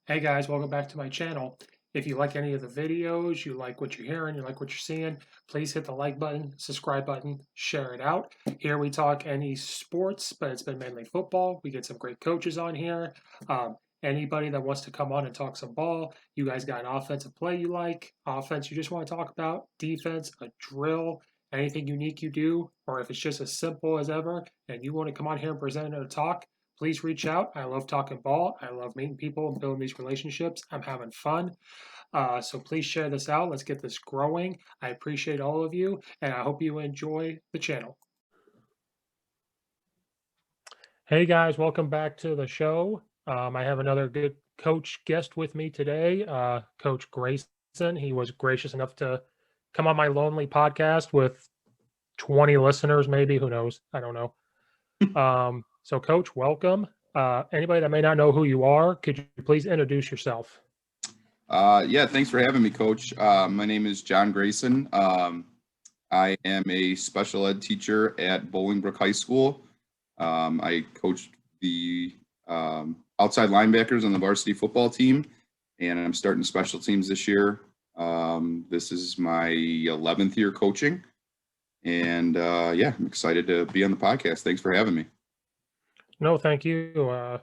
Hey guys, welcome back to my channel. If you like any of the videos, you like what you're hearing, you like what you're seeing, please hit the like button, subscribe button, share it out. Here we talk any sports, but it's been mainly football. We get some great coaches on here. Anybody that wants to come on and talk some ball, you guys got an offensive play you like, offense you just want to talk about, defense, a drill, anything unique you do, or if it's just as simple as ever and you want to come on here and present or talk, please reach out. I love talking ball. I love meeting people and building these relationships. I'm having fun. So please share this out. Let's get this growing. I appreciate all of you, and I hope you enjoy the channel. Hey guys, welcome back to the show. I have another good coach guest with me today, Coach Grayson. He was gracious enough to come on my lonely podcast with 20 listeners, maybe. Who knows? I don't know. So, Coach, welcome. Anybody that may not know who you are, could you please introduce yourself? Yeah, thanks for having me, Coach. My name is John Grayson. I am a special ed teacher at Bolingbrook High School. I coached the outside linebackers on the varsity football team, and I'm starting special teams this year. This is my 11th year coaching, and yeah, I'm excited to be on the podcast. Thanks for having me. No, thank you.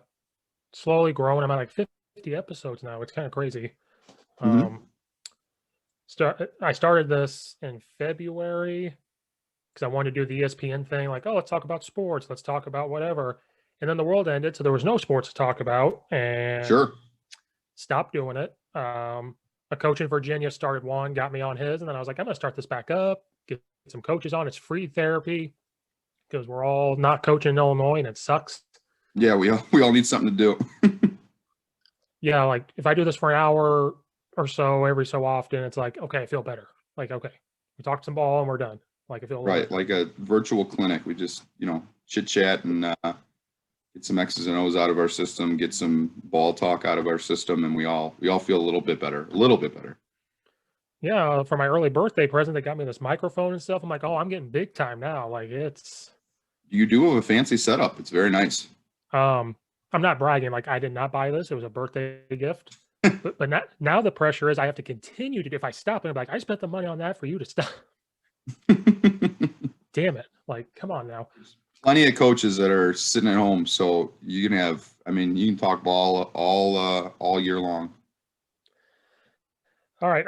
Slowly growing. I'm at like 50 episodes now. It's kind of crazy. I started this in February because I wanted to do the ESPN thing, like, oh, let's talk about sports, let's talk about whatever. And then the world ended, so there was no sports to talk about, and Sure. stopped doing it. A coach in Virginia started one, got me on his, and then I was like, I'm gonna start this back up, get some coaches on. It's free therapy because we're all not coaching in Illinois, and it sucks. Yeah, we all need something to do. Yeah, like if I do this for an hour or so every so often, it's like, okay, I feel better. Like, okay, we talked some ball and we're done. Like I feel Right, like a virtual clinic. We just, chit chat and get some X's and O's out of our system, get some ball talk out of our system, and we all feel a little bit better. Yeah, for my early birthday present, they got me this microphone and stuff. I'm like, oh, I'm getting big time now. Like it's You do have a fancy setup. It's very nice. I'm not bragging, like I did not buy this. It was a birthday gift. But now the pressure is I have to continue to do. If I stop and I'm like, I spent the money on that for you to stop. Damn it. Like, come on now. Plenty of coaches that are sitting at home, so you can have. I mean, you can talk ball all year long. All right.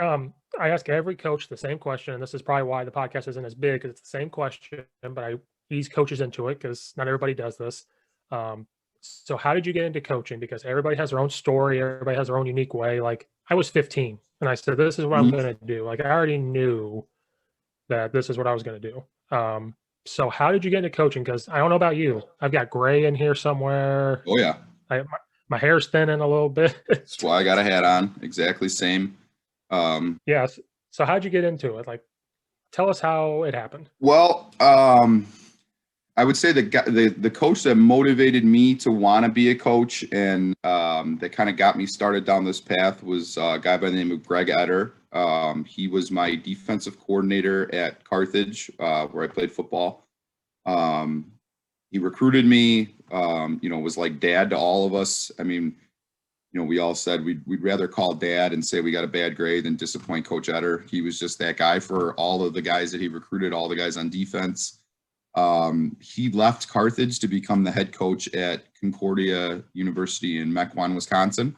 I ask every coach the same question, and this is probably why the podcast isn't as big because it's the same question, but I ease coaches into it because not everybody does this. So how did you get into coaching? Because everybody has their own story, everybody has their own unique way. Like I was 15 and I said, this is what I'm going to do. Like I already knew that this is what I was going to do. So how did you get into coaching? Because I don't know about you. I've got gray in here somewhere. Oh yeah. My hair's thinning a little bit. That's why I got a hat on. Exactly same. Yes. So how'd you get into it? Like, tell us how it happened. Well, I would say the coach that motivated me to want to be a coach and that kind of got me started down this path was a guy by the name of Greg Etter. He was my defensive coordinator at Carthage, where I played football. He recruited me, was like dad to all of us. I mean, we all said we'd rather call dad and say we got a bad grade than disappoint Coach Etter. He was just that guy for all of the guys that he recruited, all the guys on defense. He left Carthage to become the head coach at Concordia University in Mequon, Wisconsin.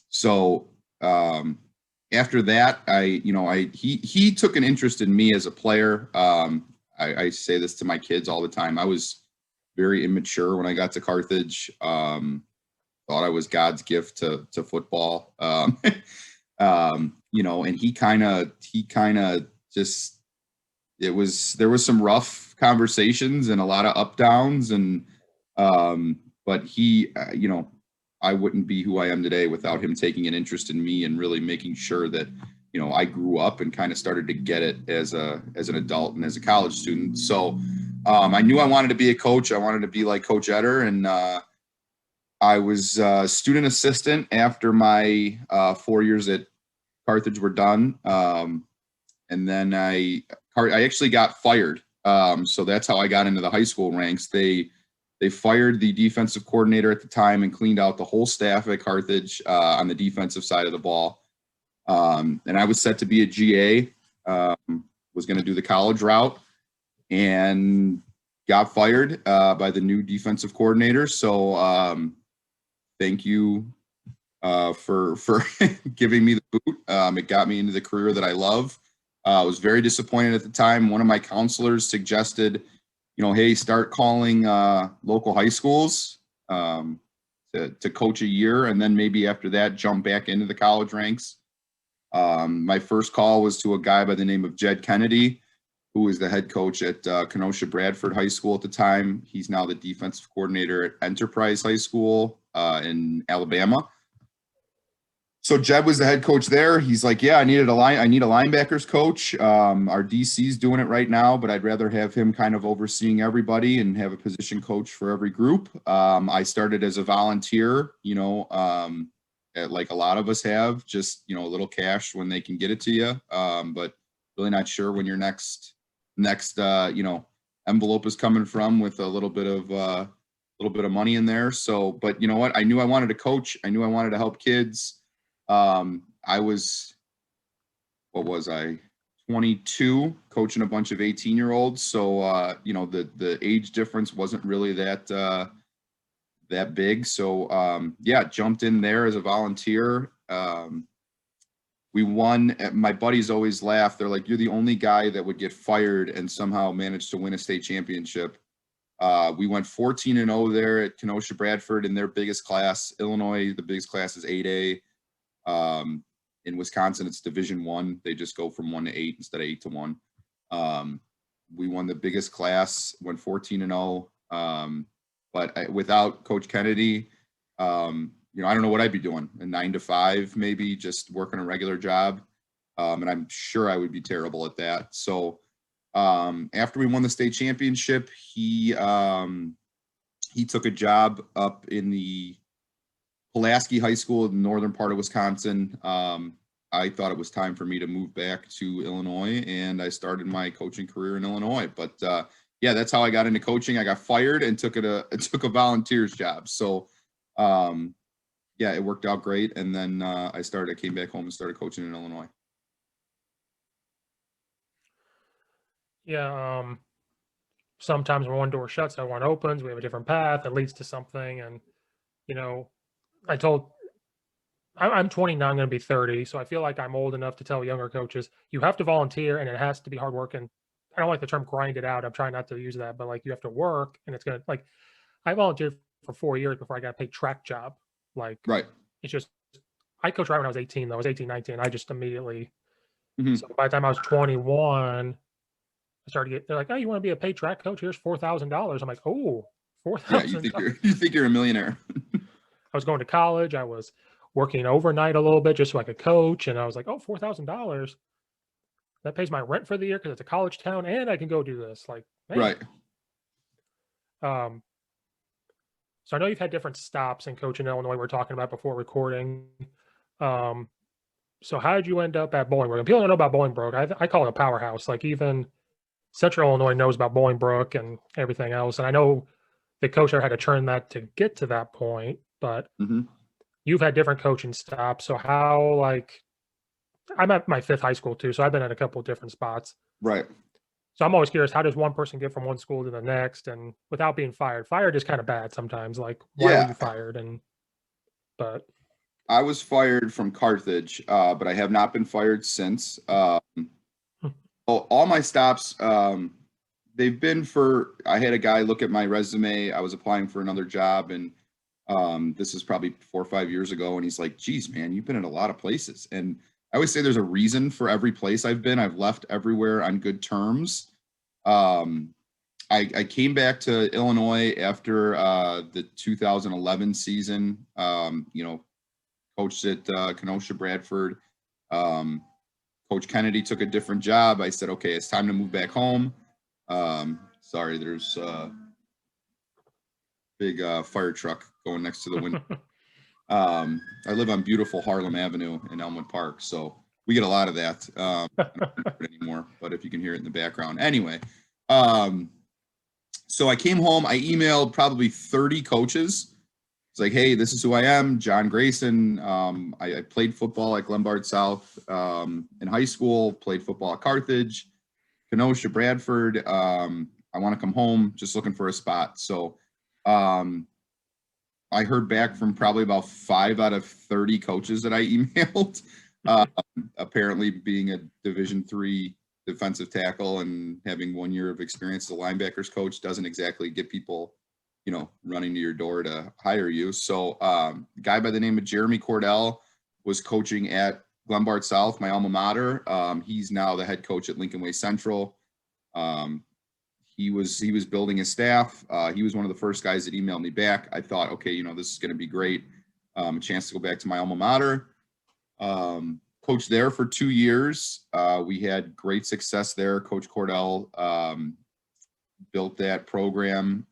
So after that, he took an interest in me as a player. I say this to my kids all the time. I was very immature when I got to Carthage. Thought I was God's gift to football. And he kind of just, there was some rough conversations and a lot of up downs but he, I wouldn't be who I am today without him taking an interest in me and really making sure that, I grew up and kind of started to get it as an adult and as a college student. So I knew I wanted to be a coach. I wanted to be like Coach Etter, and I was a student assistant after my 4 years at Carthage were done. And then I actually got fired. So that's how I got into the high school ranks. They They fired the defensive coordinator at the time and cleaned out the whole staff at Carthage on the defensive side of the ball. And I was set to be a GA, was going to do the college route, and got fired by the new defensive coordinator. So thank you for giving me the boot. It got me into the career that I love. I was very disappointed at the time. One of my counselors suggested, hey, start calling local high schools to coach a year, and then maybe after that jump back into the college ranks. My first call was to a guy by the name of Jed Kennedy, who was the head coach at Kenosha Bradford High School at the time. He's now the defensive coordinator at Enterprise High School in Alabama. So Jed was the head coach there. He's like, yeah, I need a linebackers coach. Our DC's doing it right now, but I'd rather have him kind of overseeing everybody and have a position coach for every group. I started as a volunteer, like a lot of us have, just, a little cash when they can get it to you. But really not sure when your next envelope is coming from with a little bit of money in there. So, but you know what? I knew I wanted to coach. I knew I wanted to help kids. I was 22, coaching a bunch of 18-year-olds. So, the age difference wasn't really that big. So, jumped in there as a volunteer. We won. My buddies always laugh. They're like, you're the only guy that would get fired and somehow managed to win a state championship. We went 14-0 there at Kenosha Bradford in their biggest class. Illinois, the biggest class is 8A. In Wisconsin, it's Division I. They just go from 1 to 8 instead of 8 to 1. We won the biggest class, went 14-0. But without Coach Kennedy, I don't know what I'd be doing. A 9 to 5, maybe just working a regular job. And I'm sure I would be terrible at that. So after we won the state championship, he took a job up in the Pulaski High School in the northern part of Wisconsin. I thought it was time for me to move back to Illinois, and I started my coaching career in Illinois. But that's how I got into coaching. I got fired and took a volunteer's job. So it worked out great. And then I came back home and started coaching in Illinois. Yeah. Sometimes when one door shuts, that one opens. We have a different path that leads to something. And, I'm 29, I'm going to be 30. So I feel like I'm old enough to tell younger coaches, you have to volunteer and it has to be hard work. And I don't like the term grind it out. I'm trying not to use that, but you have to work, and it's going to I volunteered for 4 years before I got a paid track job. Right. It's just, I coached right when I was 18 though. I was 18, 19. I just immediately, Mm-hmm. So by the time I was 21, I started to they're like, oh, you want to be a paid track coach? Here's $4,000. I'm like, oh, $4,000. Yeah, you think you're a millionaire. I was going to college. I was working overnight a little bit just so I could coach. And I was like, oh, $4,000. That pays my rent for the year because it's a college town, and I can go do this. Man. Right. So I know you've had different stops in coaching Illinois. We were talking about before recording. So how did you end up at Bolingbrook? And people don't know about Bolingbrook. I call it a powerhouse. Even Central Illinois knows about Bolingbrook and everything else. And I know the coach there had to turn that to get to that point, but you've had different coaching stops. So how, I'm at my 5th high school too, so I've been at a couple of different spots. Right. So I'm always curious, how does one person get from one school to the next, and without being fired? Fired is kind of bad sometimes. Why were you fired? But I was fired from Carthage, but I have not been fired since. All my stops, they've been I had a guy look at my resume. I was applying for another job, and this is probably 4 or 5 years ago. And he's like, geez, man, you've been at a lot of places. And I always say there's a reason for every place I've been. I've left everywhere on good terms. I came back to Illinois after the 2011 season, coached at Kenosha Bradford. Coach Kennedy took a different job. I said, okay, it's time to move back home. Sorry, there's a big fire truck going next to the window. I live on beautiful Harlem Avenue in Elmwood Park, so we get a lot of that. I don't hear it anymore, but if you can hear it in the background. Anyway, So I came home, I emailed probably 30 coaches. It's like, hey, this is who I am, John Grayson. I played football at Glenbard South in high school, played football at Carthage, Kenosha, Bradford. I want to come home, just looking for a spot. So um, I heard back from probably about 5 out of 30 coaches that I emailed. Apparently, being a Division III defensive tackle and having 1 year of experience as a linebackers coach doesn't exactly get people, running to your door to hire you. So, a guy by the name of Jeremy Cordell was coaching at Glenbard South, my alma mater. He's now the head coach at Lincoln Way Central. He was building his staff. He was one of the first guys that emailed me back. I thought, okay, this is going to be great. A chance to go back to my alma mater. Coached there for 2 years. We had great success there. Coach Cordell built that program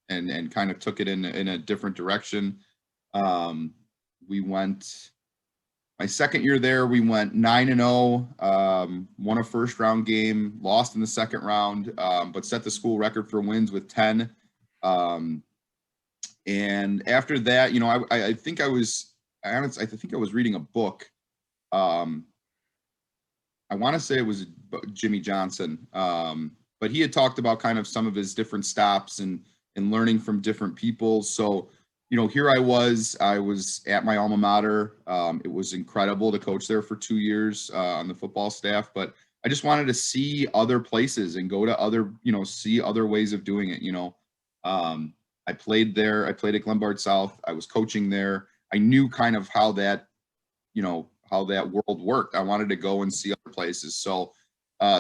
and kind of took it in a different direction. We went. My second year there, we went 9-0, won a first-round game, lost in the second round, but set the school record for wins with 10. And after that, I think I was reading a book. I want to say it was Jimmy Johnson, but he had talked about kind of some of his different stops and learning from different people. So, here I was at my alma mater. It was incredible to coach there for 2 years on the football staff, but I just wanted to see other places and go to other, see other ways of doing it. I played there. I played at Glenbard South. I was coaching there. I knew kind of how that world worked. I wanted to go and see other places. So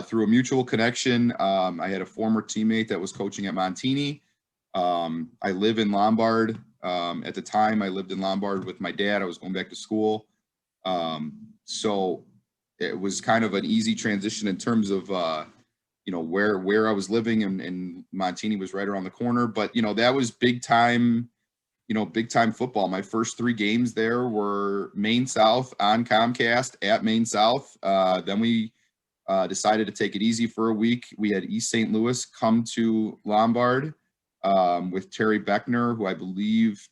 through a mutual connection, I had a former teammate that was coaching at Montini. I live in Lombard. At the time, I lived in Lombard with my dad. I was going back to school. So it was kind of an easy transition in terms of, where I was living, and Montini was right around the corner. But, that was big time football. My first 3 games there were Maine South on Comcast at Maine South. Then we decided to take it easy for a week. We had East St. Louis come to Lombard. With Terry Beckner, who I believe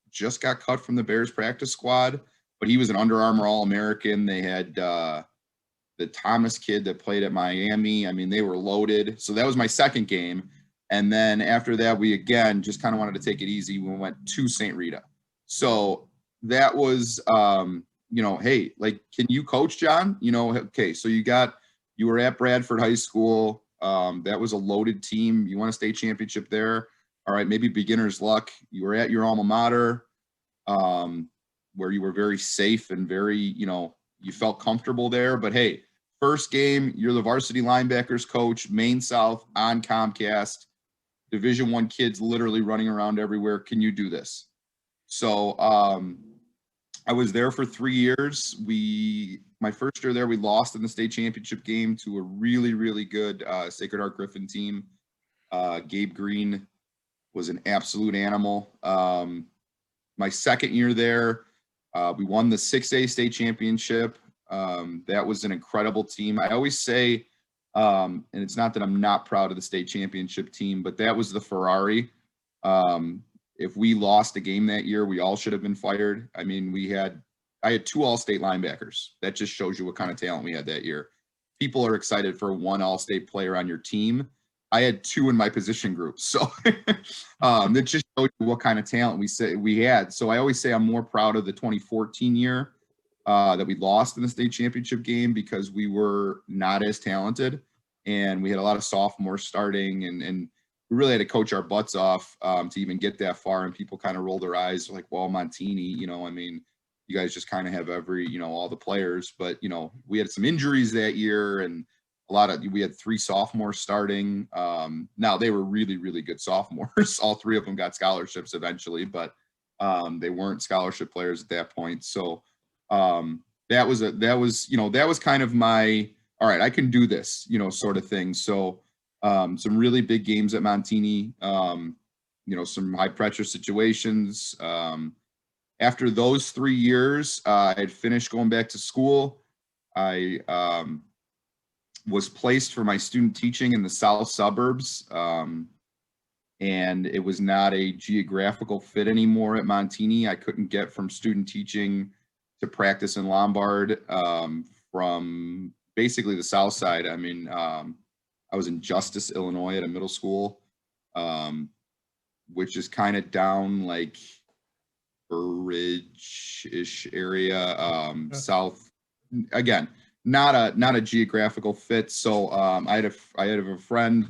just got cut from the Bears practice squad, but he was an Under Armour All-American. They had the Thomas kid that played at Miami. I mean, they were loaded. So that was my second game. And then after that, we again just kind of wanted to take it easy. We went to St. Rita. So that was, hey, like, can you coach, John? Okay, so you were at Bradford High School. That was a loaded team. You won a state championship there. All right, maybe beginner's luck. You were at your alma mater, where you were very safe and very, you felt comfortable there. But hey, first game, you're the varsity linebackers coach, Maine South on Comcast, Division I kids literally running around everywhere. Can you do this? So I was there for 3 years. My first year there, we lost in the state championship game to a really, really good Sacred Heart Griffin team. Gabe Green was an absolute animal. My second year there, we won the 6A state championship. That was an incredible team. I always say, and it's not that I'm not proud of the state championship team, but that was the Ferrari. If we lost a game that year, we all should have been fired. I mean, I had 2 all-state linebackers. That just shows you what kind of talent we had that year. People are excited for 1 all-state player on your team. I had 2 in my position group. So that just shows you what kind of talent we had. So I always say I'm more proud of the 2014 year that we lost in the state championship game, because we were not as talented and we had a lot of sophomores starting, and we really had to coach our butts off to even get that far. And people kind of rolled their eyes like, well, Montini, I mean, you guys just kind of have all the players. But, we had some injuries that year, and we had 3 sophomores starting. Now they were really, really good sophomores. All 3 of them got scholarships eventually, but they weren't scholarship players at that point. So that was kind of my, all right, I can do this, sort of thing. So some really big games at Montini, some high pressure situations. After those 3 years, I had finished going back to school. The was placed for my student teaching in the south suburbs. And it was not a geographical fit anymore at Montini. I couldn't get from student teaching to practice in Lombard from basically the south side. I mean, I was in Justice, Illinois at a middle school, which is kind of down like Burridge-ish area, south. Again, not a geographical fit. So I had a friend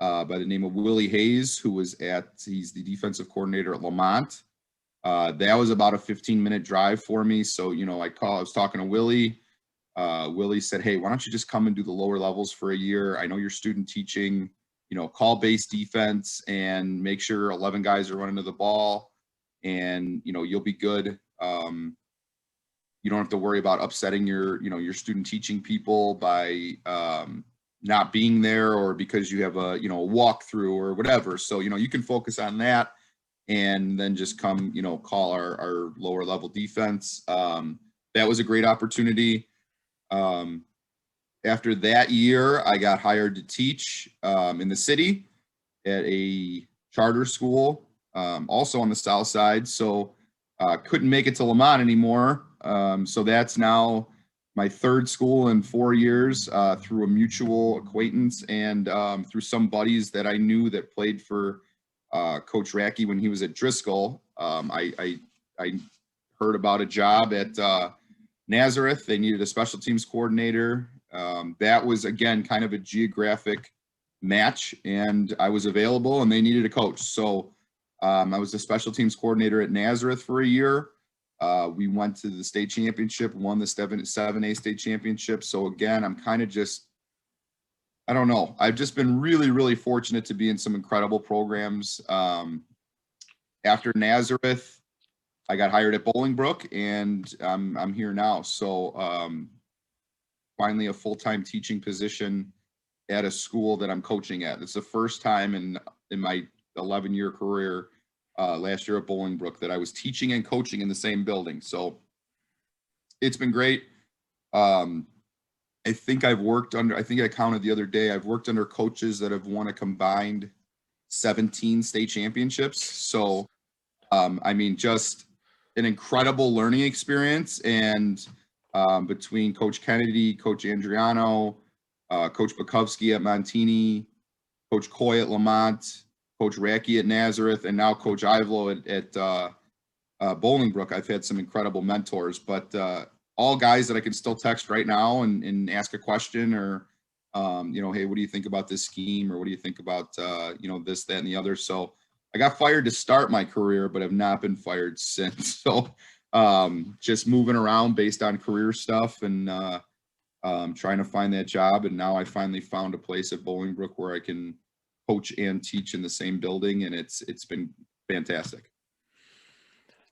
by the name of Willie Hayes, who was he's the defensive coordinator at Lamont. That was about a 15-minute drive for me. So, you know, I was talking to Willie. Willie said, hey, why don't you just come and do the lower levels for a year? I know you're student teaching, you know, call-based defense and make sure 11 guys are running to the ball and, you know, you'll be good. You don't have to worry about upsetting your student teaching people by not being there or because you have a walkthrough or whatever. So, you know, you can focus on that and then just come, you know, call our lower level defense. That was a great opportunity. After that year, I got hired to teach in the city at a charter school, also on the south side. So couldn't make it to Lamont anymore. So that's now my third school in 4 years through a mutual acquaintance and through some buddies that I knew that played for Coach Racky when he was at Driscoll. I heard about a job at Nazareth. They needed a special teams coordinator. That was, again, kind of a geographic match, and I was available, and they needed a coach. So I was the special teams coordinator at Nazareth for a year. We went to the state championship, won the 7A state championship. So again, I'm kind of just, I don't know. I've just been really, really fortunate to be in some incredible programs. After Nazareth, I got hired at Bolingbrook, and I'm here now. So finally a full-time teaching position at a school that I'm coaching at. It's the first time in my 11-year career last year at Bolingbrook that I was teaching and coaching in the same building. So it's been great. I think I counted the other day, I've worked under coaches that have won a combined 17 state championships. So, I mean, just an incredible learning experience. And between Coach Kennedy, Coach Andriano, Coach Bukowski at Montini, Coach Coy at Lamont, Coach Racky at Nazareth, and now Coach Ivlo at Bolingbrook, I've had some incredible mentors, but all guys that I can still text right now and ask a question or, hey, what do you think about this scheme? Or what do you think about, this, that, and the other? So I got fired to start my career, but have not been fired since. So just moving around based on career stuff and trying to find that job. And now I finally found a place at Bolingbrook where I can coach and teach in the same building, and it's been fantastic.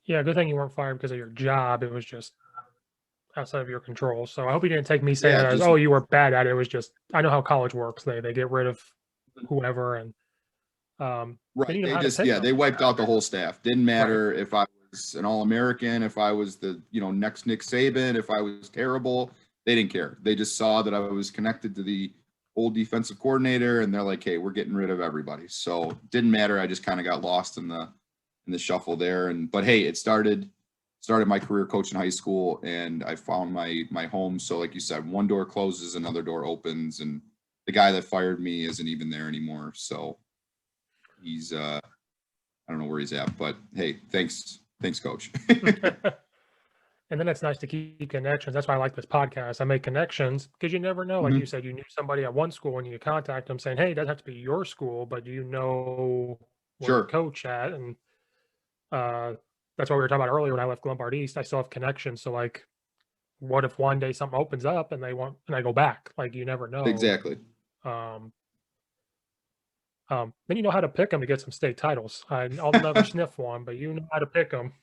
Yeah, good thing you weren't fired because of your job. It was just outside of your control. So I hope you didn't take me saying that as, oh, you were bad at it. It was just, I know how college works. They get rid of whoever and right. They wiped out the whole staff. Didn't matter if I was an All-American, if I was the next Nick Saban, if I was terrible. They didn't care. They just saw that I was connected to the old defensive coordinator, and they're like, hey, we're getting rid of everybody. So didn't matter. I just kind of got lost in the shuffle there. But hey, it started my career coaching high school, and I found my home. So like you said, one door closes, another door opens, and the guy that fired me isn't even there anymore. So he's I don't know where he's at, but hey, thanks coach. And then it's nice to keep connections. That's why I like this podcast. I make connections because you never know. Like you said, you knew somebody at one school and you contact them saying, hey, it doesn't have to be your school, but you know where the coach at. And that's what we were talking about earlier when I left Lombard East. I still have connections. So like, what if one day something opens up and I go back? Like, you never know. Exactly. Then you know how to pick them to get some state titles. I'll never sniff one, but you know how to pick them.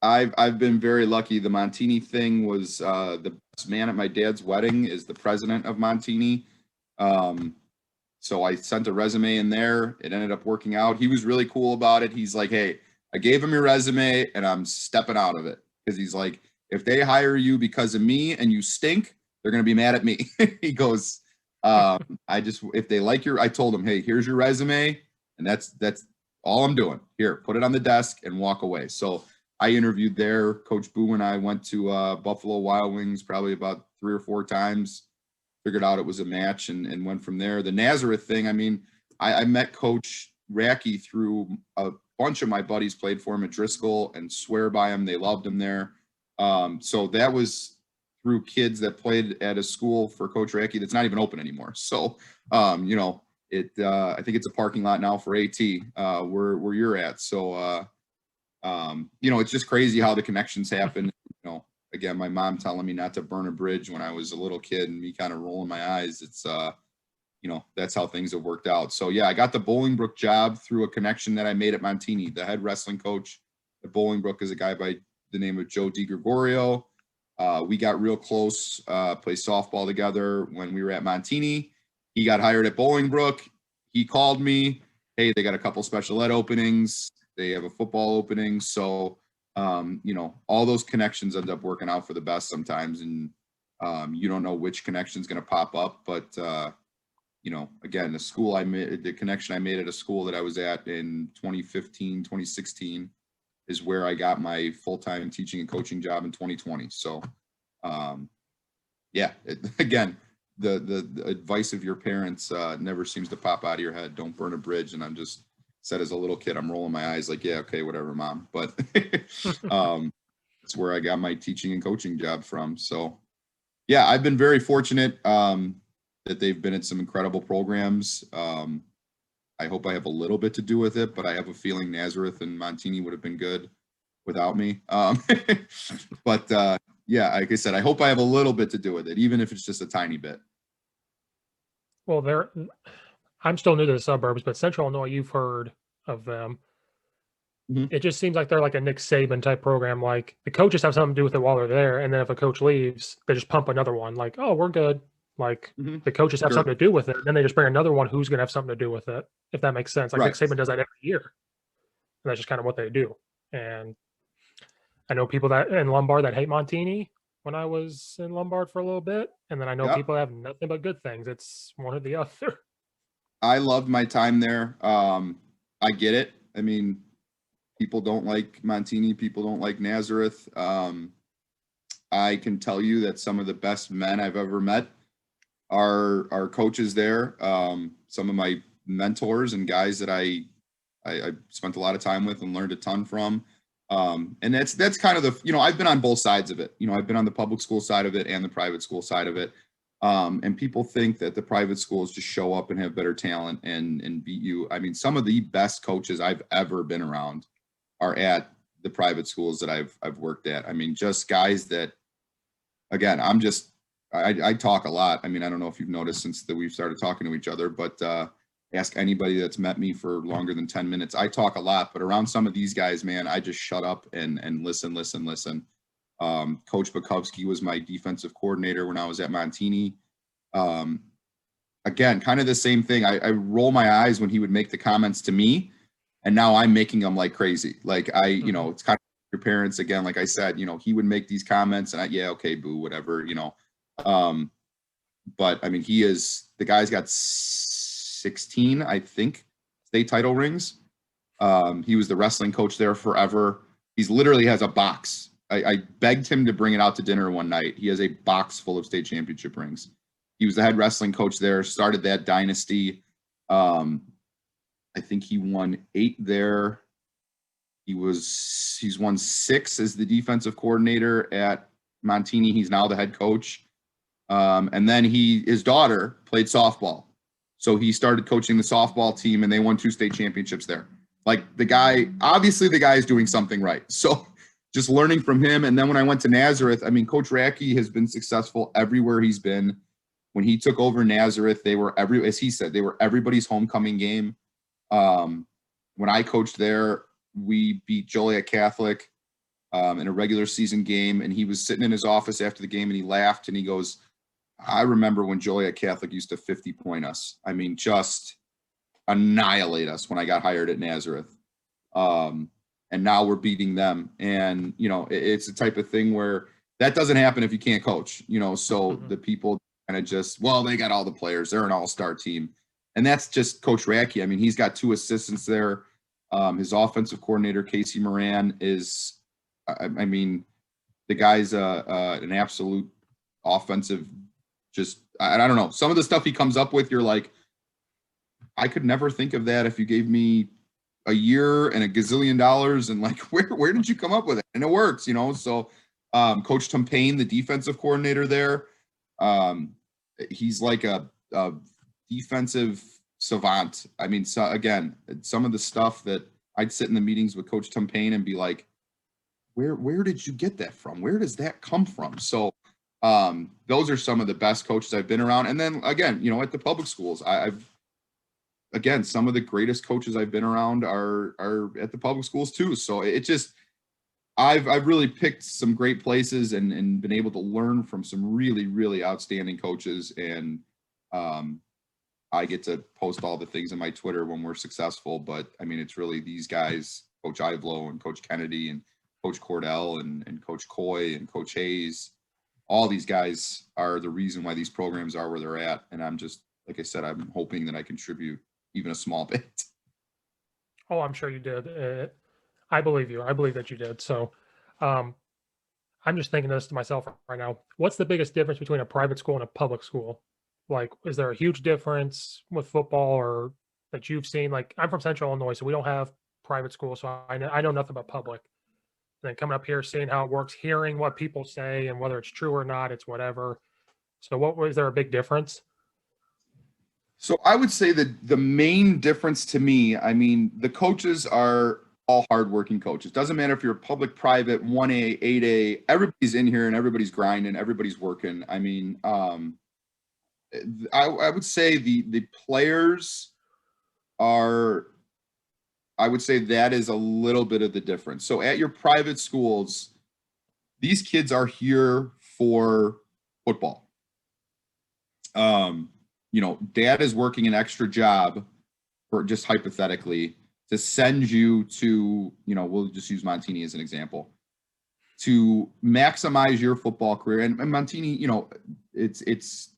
I've been very lucky. The Montini thing was the best man at my dad's wedding is the president of Montini. So I sent a resume in there. It ended up working out. He was really cool about it. He's like, hey, I gave him your resume and I'm stepping out of it. Because he's like, if they hire you because of me and you stink, they're going to be mad at me. He goes, If they like I told them, hey, here's your resume, and that's all I'm doing. Here, put it on the desk and walk away. So I interviewed there. Coach Boo and I went to Buffalo Wild Wings probably about 3 or 4 times. Figured out it was a match and went from there. The Nazareth thing, I mean, I met Coach Racky through a bunch of my buddies played for him at Driscoll and swear by him. They loved him there. So that was through kids that played at a school for Coach Racky that's not even open anymore. So, you know, I think it's a parking lot now for AT where you're at. So, you know, it's just crazy how the connections happen. You know, again, my mom telling me not to burn a bridge when I was a little kid and me kind of rolling my eyes. It's, you know, that's how things have worked out. So yeah, I got the Bolingbrook job through a connection that I made at Montini. The head wrestling coach at Bolingbrook is a guy by the name of Joe DiGregorio. We got real close, played softball together when we were at Montini. He got hired at Bolingbrook. He called me, hey, they got a couple special ed openings. They have a football opening. So, you know, all those connections end up working out for the best sometimes. And you don't know which connection is going to pop up. But, you know, again, the connection I made at a school that I was at in 2015, 2016 is where I got my full-time teaching and coaching job in 2020. So, yeah, again, the advice of your parents never seems to pop out of your head. Don't burn a bridge. And I'm just said as a little kid, I'm rolling my eyes like, yeah, okay, whatever, mom. But that's where I got my teaching and coaching job from. So yeah, I've been very fortunate that they've been in some incredible programs. I hope I have a little bit to do with it, but I have a feeling Nazareth and Montini would have been good without me. But yeah, like I said, I hope I have a little bit to do with it, even if it's just a tiny bit. Well, I'm still new to the suburbs, but Central Illinois, you've heard of them. Mhm. It just seems like they're like a Nick Saban type program. Like the coaches have something to do with it while they're there, and then if a coach leaves, they just pump another one. Like, oh, we're good. Like Mhm. the coaches have Sure. something to do with it, then they just bring another one who's going to have something to do with it. If that makes sense. Like Nick Right. Saban does that every year, and that's just kind of what they do. And I know people that in Lombard that hate Montini when I was in Lombard for a little bit, and then I know Yep. people that have nothing but good things. It's one or the other. I loved my time there. I get it. I mean, people don't like Montini. People don't like Nazareth. I can tell you that some of the best men I've ever met are coaches there. Some of my mentors and guys that I spent a lot of time with and learned a ton from. And that's kind of the, you know, I've been on both sides of it. You know, I've been on the public school side of it and the private school side of it. And people think that the private schools just show up and have better talent and beat you. I mean, some of the best coaches I've ever been around are at the private schools that I've worked at. I mean, just guys that, again, I talk a lot. I mean, I don't know if you've noticed since that we've started talking to each other, but ask anybody that's met me for longer than 10 minutes. I talk a lot, but around some of these guys, man, I just shut up and listen. Coach Bukowski was my defensive coordinator when I was at Montini. Again, kind of the same thing. I roll my eyes when he would make the comments to me, and now I'm making them like crazy. Like you know, it's kind of your parents again. Like I said, you know, he would make these comments, and yeah, okay, boo, whatever, you know. But I mean, the guy's got 16, I think, state title rings. He was the wrestling coach there forever. He's literally has a box. I begged him to bring it out to dinner one night. He has a box full of state championship rings. He was the head wrestling coach there, started that dynasty. I think he won 8 there. He's won 6 as the defensive coordinator at Montini. He's now the head coach. And then his daughter played softball. So he started coaching the softball team and they won 2 state championships there. Like obviously the guy is doing something right. So just learning from him. And then when I went to Nazareth, I mean, Coach Racky has been successful everywhere he's been. When he took over Nazareth, as he said, they were everybody's homecoming game. When I coached there, we beat Joliet Catholic in a regular season game. And he was sitting in his office after the game and he laughed and he goes, I remember when Joliet Catholic used to 50-point us. I mean, just annihilate us when I got hired at Nazareth. And now we're beating them. And, you know, it's the type of thing where that doesn't happen if you can't coach, you know, so the people kind of just, well, they got all the players. They're an all-star team. And that's just Coach Racky. I mean, he's got 2 assistants there. His offensive coordinator, Casey Moran, is, I mean, the guy's an absolute offensive, just, I don't know. Some of the stuff he comes up with, you're like, I could never think of that if you gave me a year and $1 gazillion, and like, where did you come up with it? And it works, you know? So Coach Tom Payne, the defensive coordinator there, he's like a defensive savant. I mean, so again, some of the stuff that I'd sit in the meetings with Coach Tom Payne and be like, where did you get that from? Where does that come from? So those are some of the best coaches I've been around. And then again, you know, at the public schools, again, some of the greatest coaches I've been around are at the public schools too. So it just, I've really picked some great places and been able to learn from some really, really outstanding coaches. And I get to post all the things on my Twitter when we're successful. But I mean, it's really these guys, Coach Ivlo and Coach Kennedy and Coach Cordell and Coach Coy and Coach Hayes. All these guys are the reason why these programs are where they're at. And I'm just, like I said, I'm hoping that I contribute even a small bit. Oh, I'm sure you did. I believe you. I believe that you did. So I'm just thinking this to myself right now. What's the biggest difference between a private school and a public school? Like, is there a huge difference with football or that you've seen? Like, I'm from Central Illinois, so we don't have private school. So I know nothing about public. And then coming up here, seeing how it works, hearing what people say and whether it's true or not, it's whatever. So what was there a big difference? So I would say that the main difference to me, I mean, the coaches are all hardworking coaches. Doesn't matter if you're public, private, 1A, 8A, everybody's in here and everybody's grinding, everybody's working. I mean, I would say the players are, I would say that is a little bit of the difference. So at your private schools, these kids are here for football. You know, dad is working an extra job, or just hypothetically, to send you to, you know, we'll just use Montini as an example, to maximize your football career. And Montini, you know, it's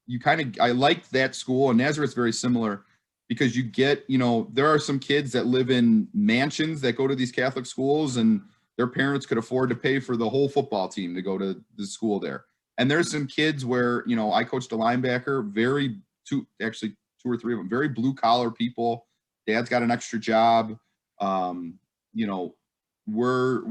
you kind of, I like that school, and Nazareth's very similar because you get, you know, there are some kids that live in mansions that go to these Catholic schools and their parents could afford to pay for the whole football team to go to the school there. And there's some kids where, you know, I coached a linebacker, two or three of them, very blue collar people. Dad's got an extra job. You know, we're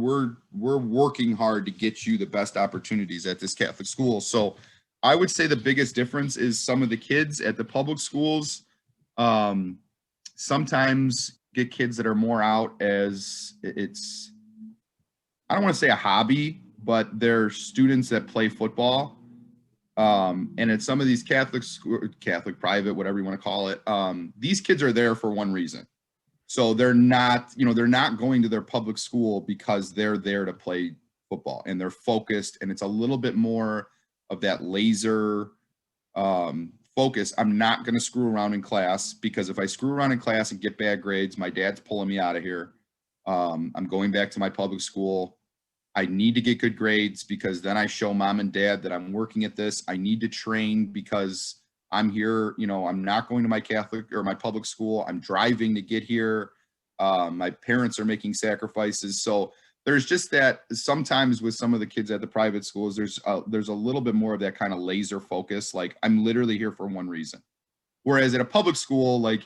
working hard to get you the best opportunities at this Catholic school. So I would say the biggest difference is some of the kids at the public schools sometimes get kids that are more out as it's, I don't want to say a hobby, but they're students that play football. And at some of these Catholic private, whatever you want to call it, these kids are there for one reason. So they're not, you know, they're not going to their public school because they're there to play football, and they're focused, and it's a little bit more of that laser focus. I'm not going to screw around in class, because if I screw around in class and get bad grades, my dad's pulling me out of here. I'm going back to my public school. I need to get good grades because then I show mom and dad that I'm working at this. I need to train because I'm here. You know, I'm not going to my Catholic or my public school. I'm driving to get here. My parents are making sacrifices. So there's just that sometimes with some of the kids at the private schools, there's a little bit more of that kind of laser focus. Like, I'm literally here for one reason. Whereas at a public school, like,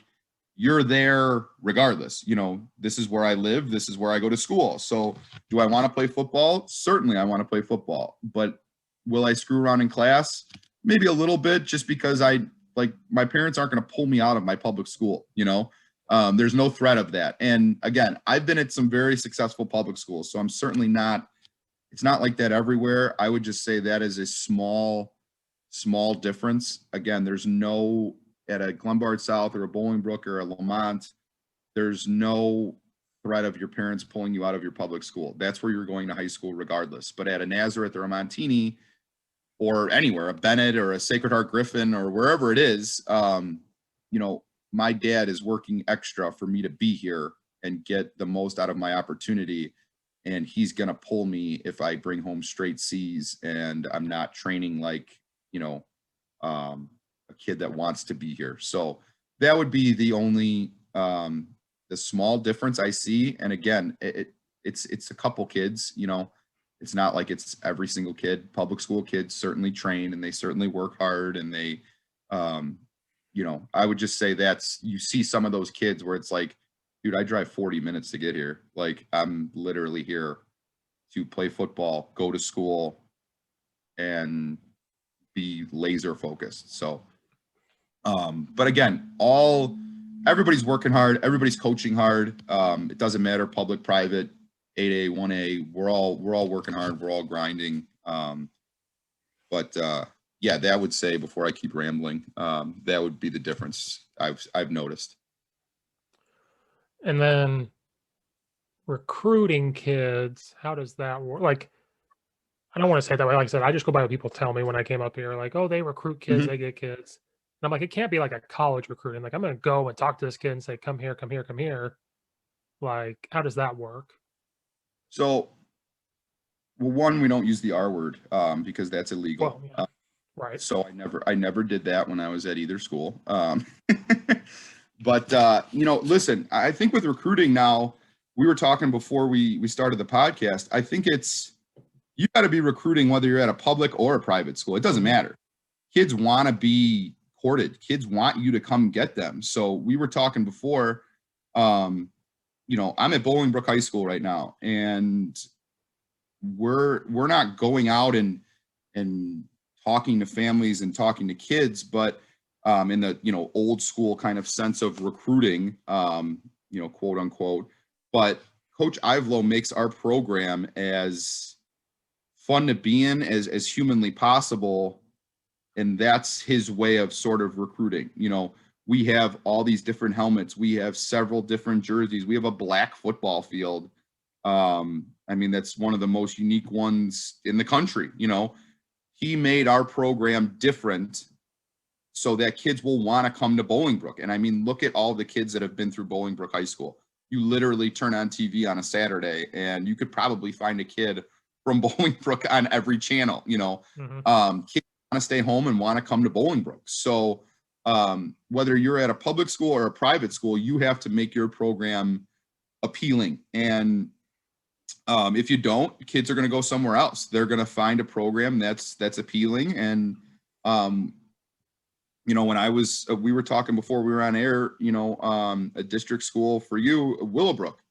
you're there regardless. You know, this is where I live. This is where I go to school. So do I want to play football? Certainly I want to play football. But will I screw around in class? Maybe a little bit, just because my parents aren't going to pull me out of my public school. You know, there's no threat of that. And again, I've been at some very successful public schools, so I'm certainly not, it's not like that everywhere. I would just say that is a small difference. Again, there's no, at a Glenbard South or a Bolingbrook or a Lamont, there's no threat of your parents pulling you out of your public school. That's where you're going to high school regardless. But at a Nazareth or a Montini or anywhere, a Bennett or a Sacred Heart Griffin or wherever it is, you know, my dad is working extra for me to be here and get the most out of my opportunity. And he's going to pull me if I bring home straight C's and I'm not training like, you know, a kid that wants to be here. So that would be the only the small difference I see. And again, it's a couple kids, you know, it's not like it's every single kid. Public school kids certainly train and they certainly work hard and they, you know, I would just say you see some of those kids where it's like, dude, I drive 40 minutes to get here. Like I'm literally here to play football, go to school, and be laser focused. So, but again, everybody's working hard, everybody's coaching hard. It doesn't matter, public, private, 8A, 1A, we're all working hard, we're all grinding. But yeah, that would say, before I keep rambling, that would be the difference I've noticed. And then recruiting kids, how does that work? Like, I don't want to say it that way. Like I said, I just go by what people tell me when I came up here. Like, oh, they recruit kids, they get kids. And I'm like, it can't be like a college recruiting. Like, I'm going to go and talk to this kid and say, come here, come here, come here. Like, how does that work? So, well, one, we don't use the R word because that's illegal. Well, yeah. Right. So I never did that when I was at either school. But you know, listen, I think with recruiting now, we were talking before we started the podcast. I think you got to be recruiting whether you're at a public or a private school. It doesn't matter. Kids want to be courted. Kids want you to come get them. So we were talking before. You know, I'm at Bolingbrook High School right now, and we're not going out and talking to families and talking to kids, but in the, you know, old school kind of sense of recruiting, you know, quote unquote. But Coach Ivelo makes our program as fun to be in as humanly possible, and that's his way of sort of recruiting. You know, we have all these different helmets, we have several different jerseys, we have a black football field. I mean, that's one of the most unique ones in the country. You know, he made our program different so that kids will want to come to Bolingbrook. And I mean, look at all the kids that have been through Bolingbrook High School. You literally turn on TV on a Saturday and you could probably find a kid from Bolingbrook on every channel. You know, kids want to stay home and want to come to Bolingbrook. So whether you're at a public school or a private school, you have to make your program appealing. And if you don't, kids are going to go somewhere else. They're going to find a program that's appealing. And you know, when we were talking before we were on air, you know, a district school for you, Willowbrook.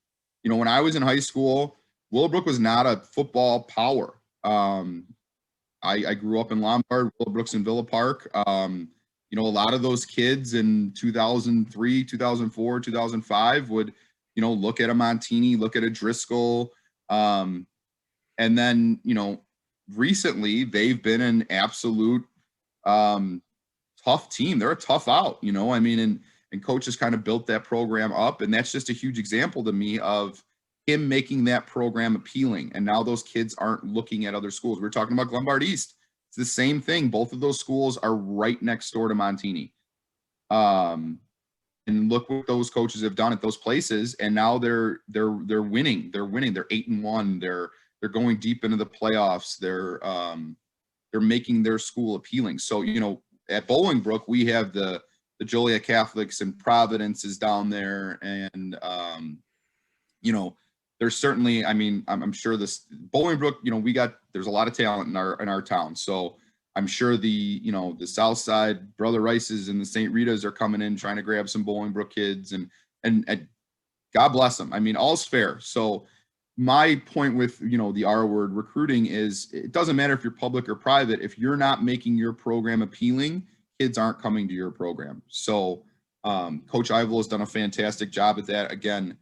You know, when I was in high school, Willowbrook was not a football power. I grew up in Lombard, Willowbrook's in Villa Park. You know, a lot of those kids in 2003, 2004, 2005 would, you know, look at a Montini, look at a Driscoll. And then, you know, recently they've been an absolute tough team. They're a tough out, you know, I mean, and coach has kind of built that program up. And that's just a huge example to me of him making that program appealing. And now those kids aren't looking at other schools. We're talking about Glenbard East. It's the same thing. Both of those schools are right next door to Montini. And look what those coaches have done at those places. And now they're winning. They're winning. They're 8-1. They're going deep into the playoffs. They're making their school appealing. So, you know, at Bolingbrook, we have the Joliet Catholics, and Providence is down there. And, you know, there's certainly, I mean, I'm sure this Bolingbrook, you know, there's a lot of talent in our town. So I'm sure you know, the South Side, Brother Rice's and the St. Rita's are coming in trying to grab some Bolingbrook kids, and God bless them. I mean, all's fair. So my point with, you know, the R word recruiting is, it doesn't matter if you're public or private. If you're not making your program appealing, kids aren't coming to your program. So Coach Ivelo has done a fantastic job at that. Again,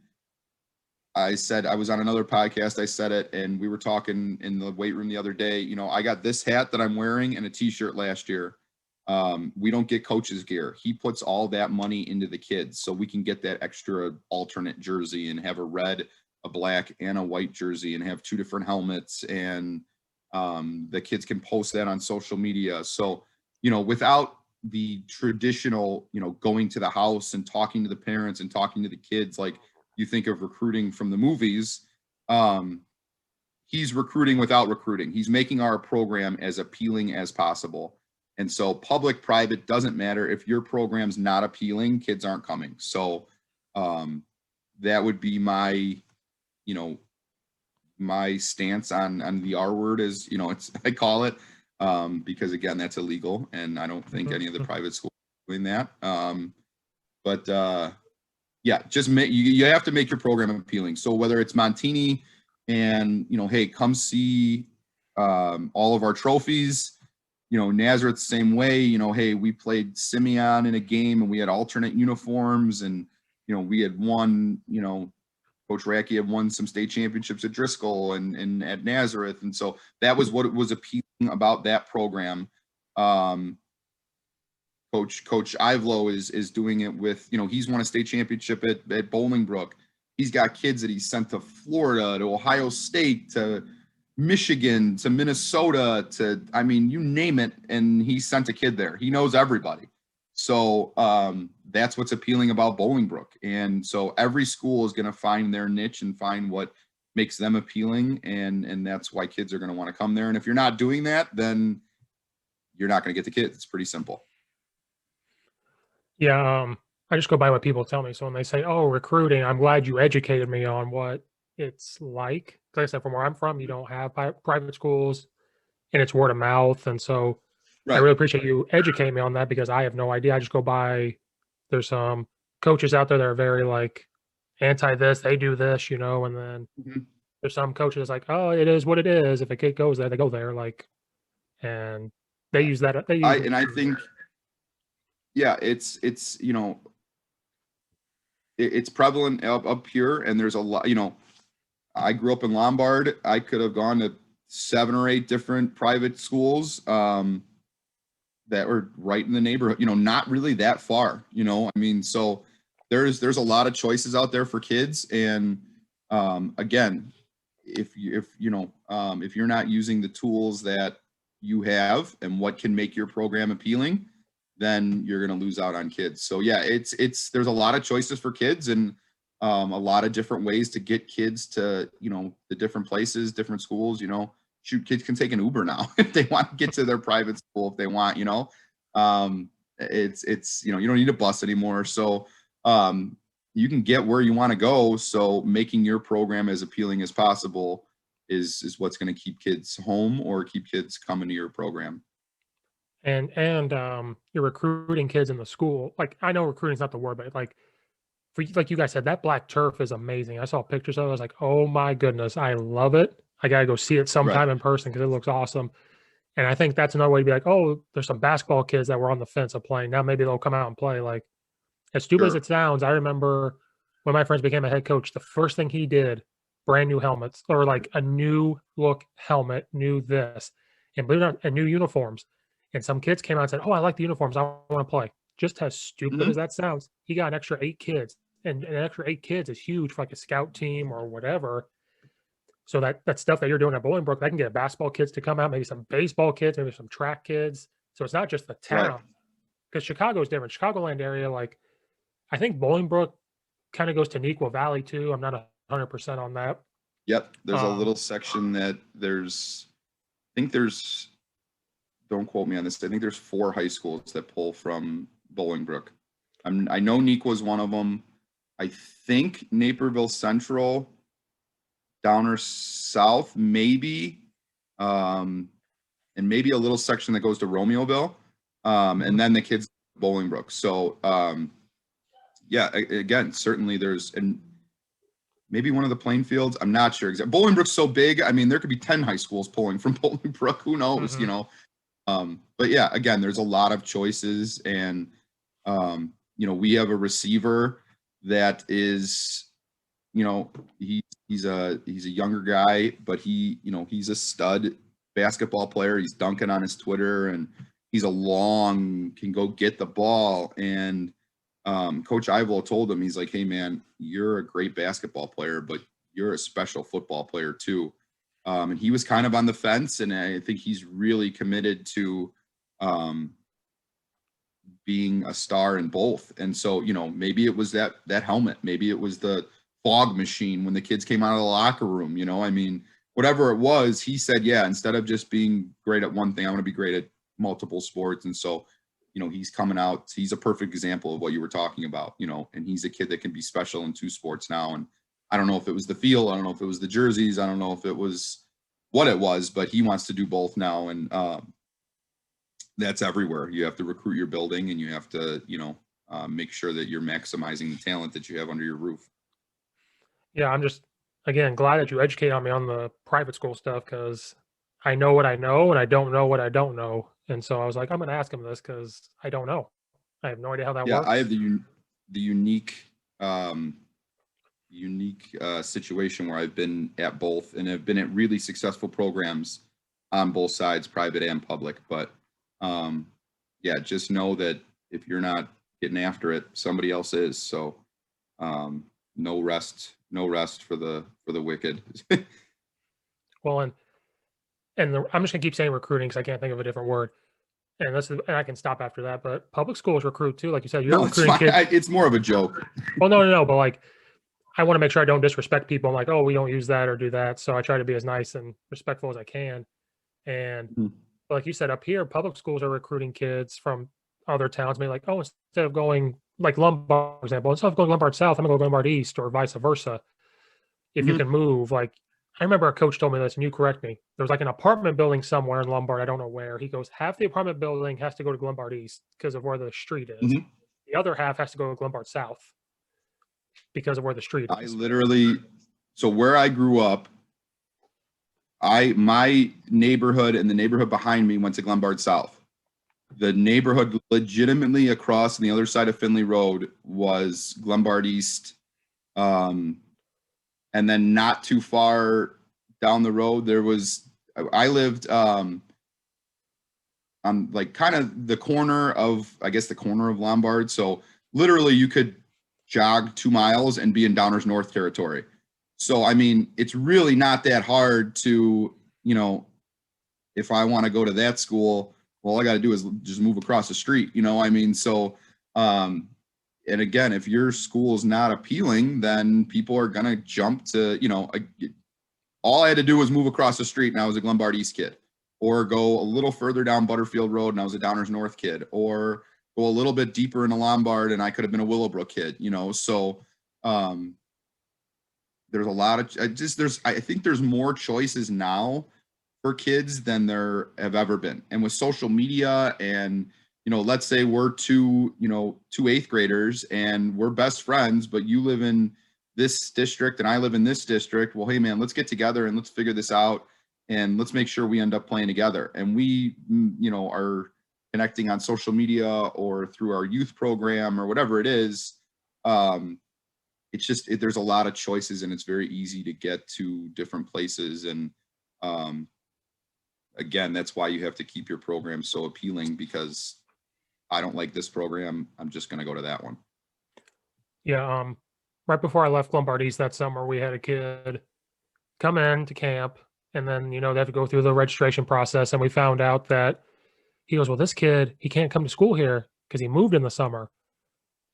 I was on another podcast, I said it, and we were talking in the weight room the other day. You know, I got this hat that I'm wearing and a t-shirt last year. We don't get coach's gear. He puts all that money into the kids so we can get that extra alternate jersey and have a red, a black, and a white jersey and have 2 different helmets. And the kids can post that on social media. So, you know, without the traditional, you know, going to the house and talking to the parents and talking to the kids, like you think of recruiting from the movies, he's recruiting without recruiting. He's making our program as appealing as possible. And so public, private, doesn't matter. If your program's not appealing, kids aren't coming. So that would be my, you know, my stance on the R word, is, you know, it's, I call it, because again, that's illegal. And I don't think any of the private schools are doing that. Yeah, just you have to make your program appealing. So whether it's Montini and, you know, hey, come see all of our trophies, you know, Nazareth, same way, you know, hey, we played Simeon in a game and we had alternate uniforms, and, you know, we had won, you know, Coach Racky had won some state championships at Driscoll and at Nazareth. And so that was what was appealing about that program. Coach Ivlo is doing it with, you know, he's won a state championship at Bolingbrook. He's got kids that he's sent to Florida, to Ohio State, to Michigan, to Minnesota, to, I mean, you name it, and he sent a kid there. He knows everybody. So that's what's appealing about Bolingbrook. And so every school is going to find their niche and find what makes them appealing. And that's why kids are going to want to come there. And if you're not doing that, then you're not going to get the kids. It's pretty simple. Yeah, I just go by what people tell me. So when they say, "Oh, recruiting," I'm glad you educated me on what it's like. Like I said, from where I'm from, you don't have private schools, and it's word of mouth. And so I really appreciate you educating me on that, because I have no idea. I just go by. There's some coaches out there that are very like anti this. They do this, you know, and then there's some coaches like, "Oh, it is what it is. If a kid goes there, they go there." Like, and they use that. I think. Yeah, it's you know, it's prevalent up here, and there's a lot, you know, I grew up in Lombard. I could have gone to 7 or 8 different private schools that were right in the neighborhood, you know, not really that far, you know, I mean, so there's a lot of choices out there for kids. And again, if you know, if you're not using the tools that you have and what can make your program appealing, then you're going to lose out on kids. So yeah, there's a lot of choices for kids, and a lot of different ways to get kids to, you know, the different places, different schools, you know, shoot, kids can take an Uber now if they want to get to their private school, if they want, you know, it's, you know, you don't need a bus anymore. So you can get where you want to go. So making your program as appealing as possible is what's going to keep kids home or keep kids coming to your program. And you're recruiting kids in the school. Like, I know recruiting's not the word, but like like you guys said, that black turf is amazing. I saw pictures of it. I was like, oh my goodness, I love it. I gotta go see it sometime in person because it looks awesome. And I think that's another way to be like, oh, there's some basketball kids that were on the fence of playing. Now maybe they'll come out and play. Like, as stupid as it sounds, I remember when my friends became a head coach, the first thing he did, brand new helmets, or like a new look helmet, new this, and believe it or not, and new uniforms. And some kids came out and said, "Oh, I like the uniforms. I want to play." Just as stupid as that sounds, he got an extra 8 kids, and an extra 8 kids is huge for like a scout team or whatever. So that stuff that you're doing at Bolingbrook, that can get basketball kids to come out, maybe some baseball kids, maybe some track kids. So it's not just the town, because Chicago is different. Chicagoland area, like I think Bolingbrook kind of goes to Neuqua Valley too. I'm not 100% on that. Yep, there's a little section that I think there's. Don't quote me on this. I think there's 4 high schools that pull from Bolingbrook. I know Neuqua is one of them. I think Naperville Central, down or south, maybe, and maybe a little section that goes to Romeoville, and then the kids Bolingbrook. So yeah, again, certainly there's, and maybe one of the playing fields. I'm not sure exactly. Bolingbrook's so big. I mean, there could be 10 high schools pulling from Bolingbrook. Who knows? You know. But yeah, again, there's a lot of choices, and you know, we have a receiver that is, you know, he's a younger guy, but you know, he's a stud basketball player. He's dunking on his Twitter, and he's can go get the ball. And Coach Ivlo told him, he's like, "Hey man, you're a great basketball player, but you're a special football player too." And he was kind of on the fence, and I think he's really committed to being a star in both. And so, you know, maybe it was that helmet, maybe it was the fog machine when the kids came out of the locker room, you know, I mean, whatever it was, he said, yeah, instead of just being great at one thing, I want to be great at multiple sports. And so, he's coming out. He's a perfect example of what you were talking about, and he's a kid that can be special in 2 sports now. And I don't know if it was the field. I don't know if it was the jerseys. I don't know if it was what it was, but he wants to do both now. And that's everywhere. You have to recruit your building, and you have to, make sure that you're maximizing the talent that you have under your roof. Yeah, I'm just, again, glad that you educate on me on the private school stuff, because I know what I know and I don't know what I don't know. And so I was like, I'm going to ask him this because I don't know. I have no idea how that Yeah, works. I have the unique situation where I've been at both, and have been at really successful programs on both sides, private and public. But yeah, just know that if you're not getting after it, somebody else is. So no rest for the wicked. Well, I'm just gonna keep saying recruiting because I can't think of a different word. And I can stop after that. But public schools recruit too, like you said. You're No, it's recruiting fine. kids. It's more of a joke. Well, no. But like, I want to make sure I don't disrespect people. I'm like, oh, we don't use that or do that. So I try to be as nice and respectful as I can. And like you said, up here, public schools are recruiting kids from other towns. Maybe like, oh, instead of going like Lombard, for example, instead of going Lombard South, I'm gonna go Lombard East, or vice versa. If you can move, like, I remember a coach told me this, and you correct me. There's like an apartment building somewhere in Lombard. I don't know where. He goes, half the apartment building has to go to Lombard East because of where the street is. The other half has to go to Lombard South because of where the street is. So where I grew up, my neighborhood and the neighborhood behind me went to Lombard South. The neighborhood legitimately across on the other side of Finley Road was Lombard East. And then not too far down the road, I lived on like kind of the corner of Lombard. So literally you could jog 2 miles and be in Downers North territory. So, I mean, it's really not that hard to, if I want to go to that school, all I got to do is just move across the street, So, and again, if your school is not appealing, then people are going to jump to, all I had to do was move across the street and I was a Lombard East kid, or go a little further down Butterfield Road and I was a Downers North kid, or go a little bit deeper into Lombard and I could have been a Willowbrook kid, So there's a lot of, I think there's more choices now for kids than there have ever been. And with social media and, let's say we're two 8th graders and we're best friends, but you live in this district and I live in this district. Well, hey man, let's get together and let's figure this out and let's make sure we end up playing together. And we, are connecting on social media or through our youth program or whatever it is. It's just, there's a lot of choices and it's very easy to get to different places. And again, that's why you have to keep your program so appealing, because I don't like this program, I'm just going to go to that one. Yeah. Right before I left Lombard East that summer, we had a kid come in to camp, and then, they have to go through the registration process. And we found out that he goes, well, this kid, he can't come to school here because he moved in the summer.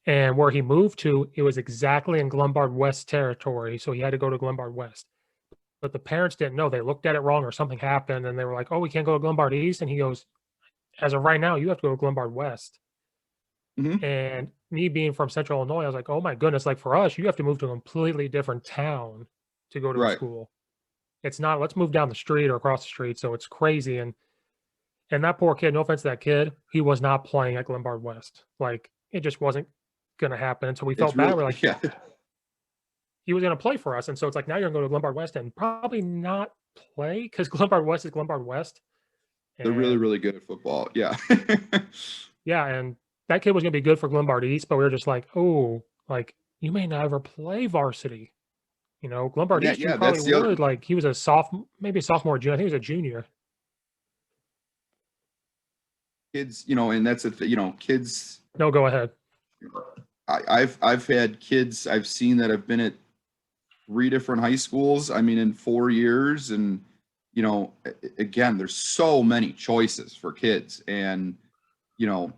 And where he moved to, it was exactly in Lombard West territory. So he had to go to Lombard West. But the parents didn't know. They looked at it wrong or something happened. And they were like, oh, we can't go to Lombard East. And he goes, as of right now, you have to go to Lombard West. And me being from Central Illinois, I was like, oh my goodness, like for us, you have to move to a completely different town to go to a school. It's not, let's move down the street or across the street. So it's crazy. And that poor kid, no offense to that kid, he was not playing at Lombard West. Like, it just wasn't going to happen. And so we felt bad. We're like, he was going to play for us. And so it's like, now you're going to go to Lombard West and probably not play, because Lombard West is Lombard West. They're really, really good at football. Yeah. Yeah. And that kid was going to be good for Lombard East, but we were just like, oh, like, you may not ever play varsity. Lombard East, you probably would. Like, he was a sophomore, maybe a sophomore, junior. I think he was a junior. Kids, and that's kids. No, go ahead. I've had kids I've seen that have been at 3 different high schools. I mean, in 4 years. And, again, there's so many choices for kids. And,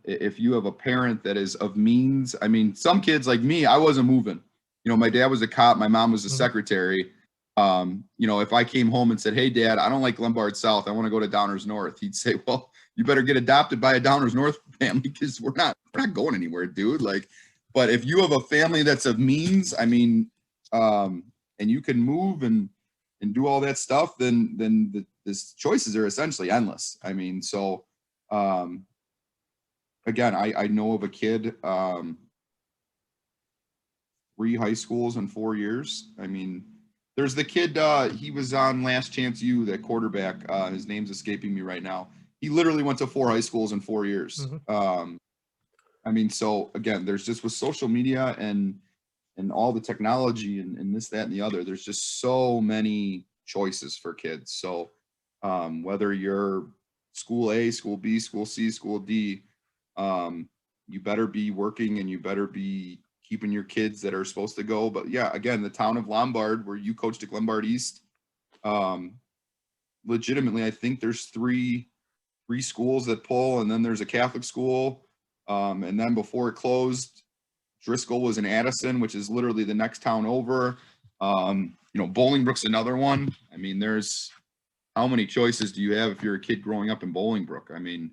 if you have a parent that is of means, I mean, some kids like me, I wasn't moving. My dad was a cop. My mom was a secretary. If I came home and said, hey, Dad, I don't like Lombard South, I want to go to Downers North, he'd say, well, you better get adopted by a Downers North family because we're not going anywhere, dude. Like, but if you have a family that's of means, I mean, and you can move and do all that stuff, then the choices are essentially endless. I mean, so again, I know of a kid, 3 high schools in 4 years. I mean, there's the kid, he was on Last Chance U, that quarterback. His name's escaping me right now. He literally went to 4 high schools in 4 years. I mean, so again, there's just with social media and all the technology and this, that, and the other, there's just so many choices for kids. So whether you're school A, school B, school C, school D, you better be working and you better be keeping your kids that are supposed to go. But yeah, again, the town of Lombard, where you coached at Lombard East, legitimately, I think there's three schools that pull, and then there's a Catholic school. And then before it closed, Driscoll was in Addison, which is literally the next town over. Bolingbrook's another one. I mean, there's how many choices do you have if you're a kid growing up in Bolingbrook? I mean,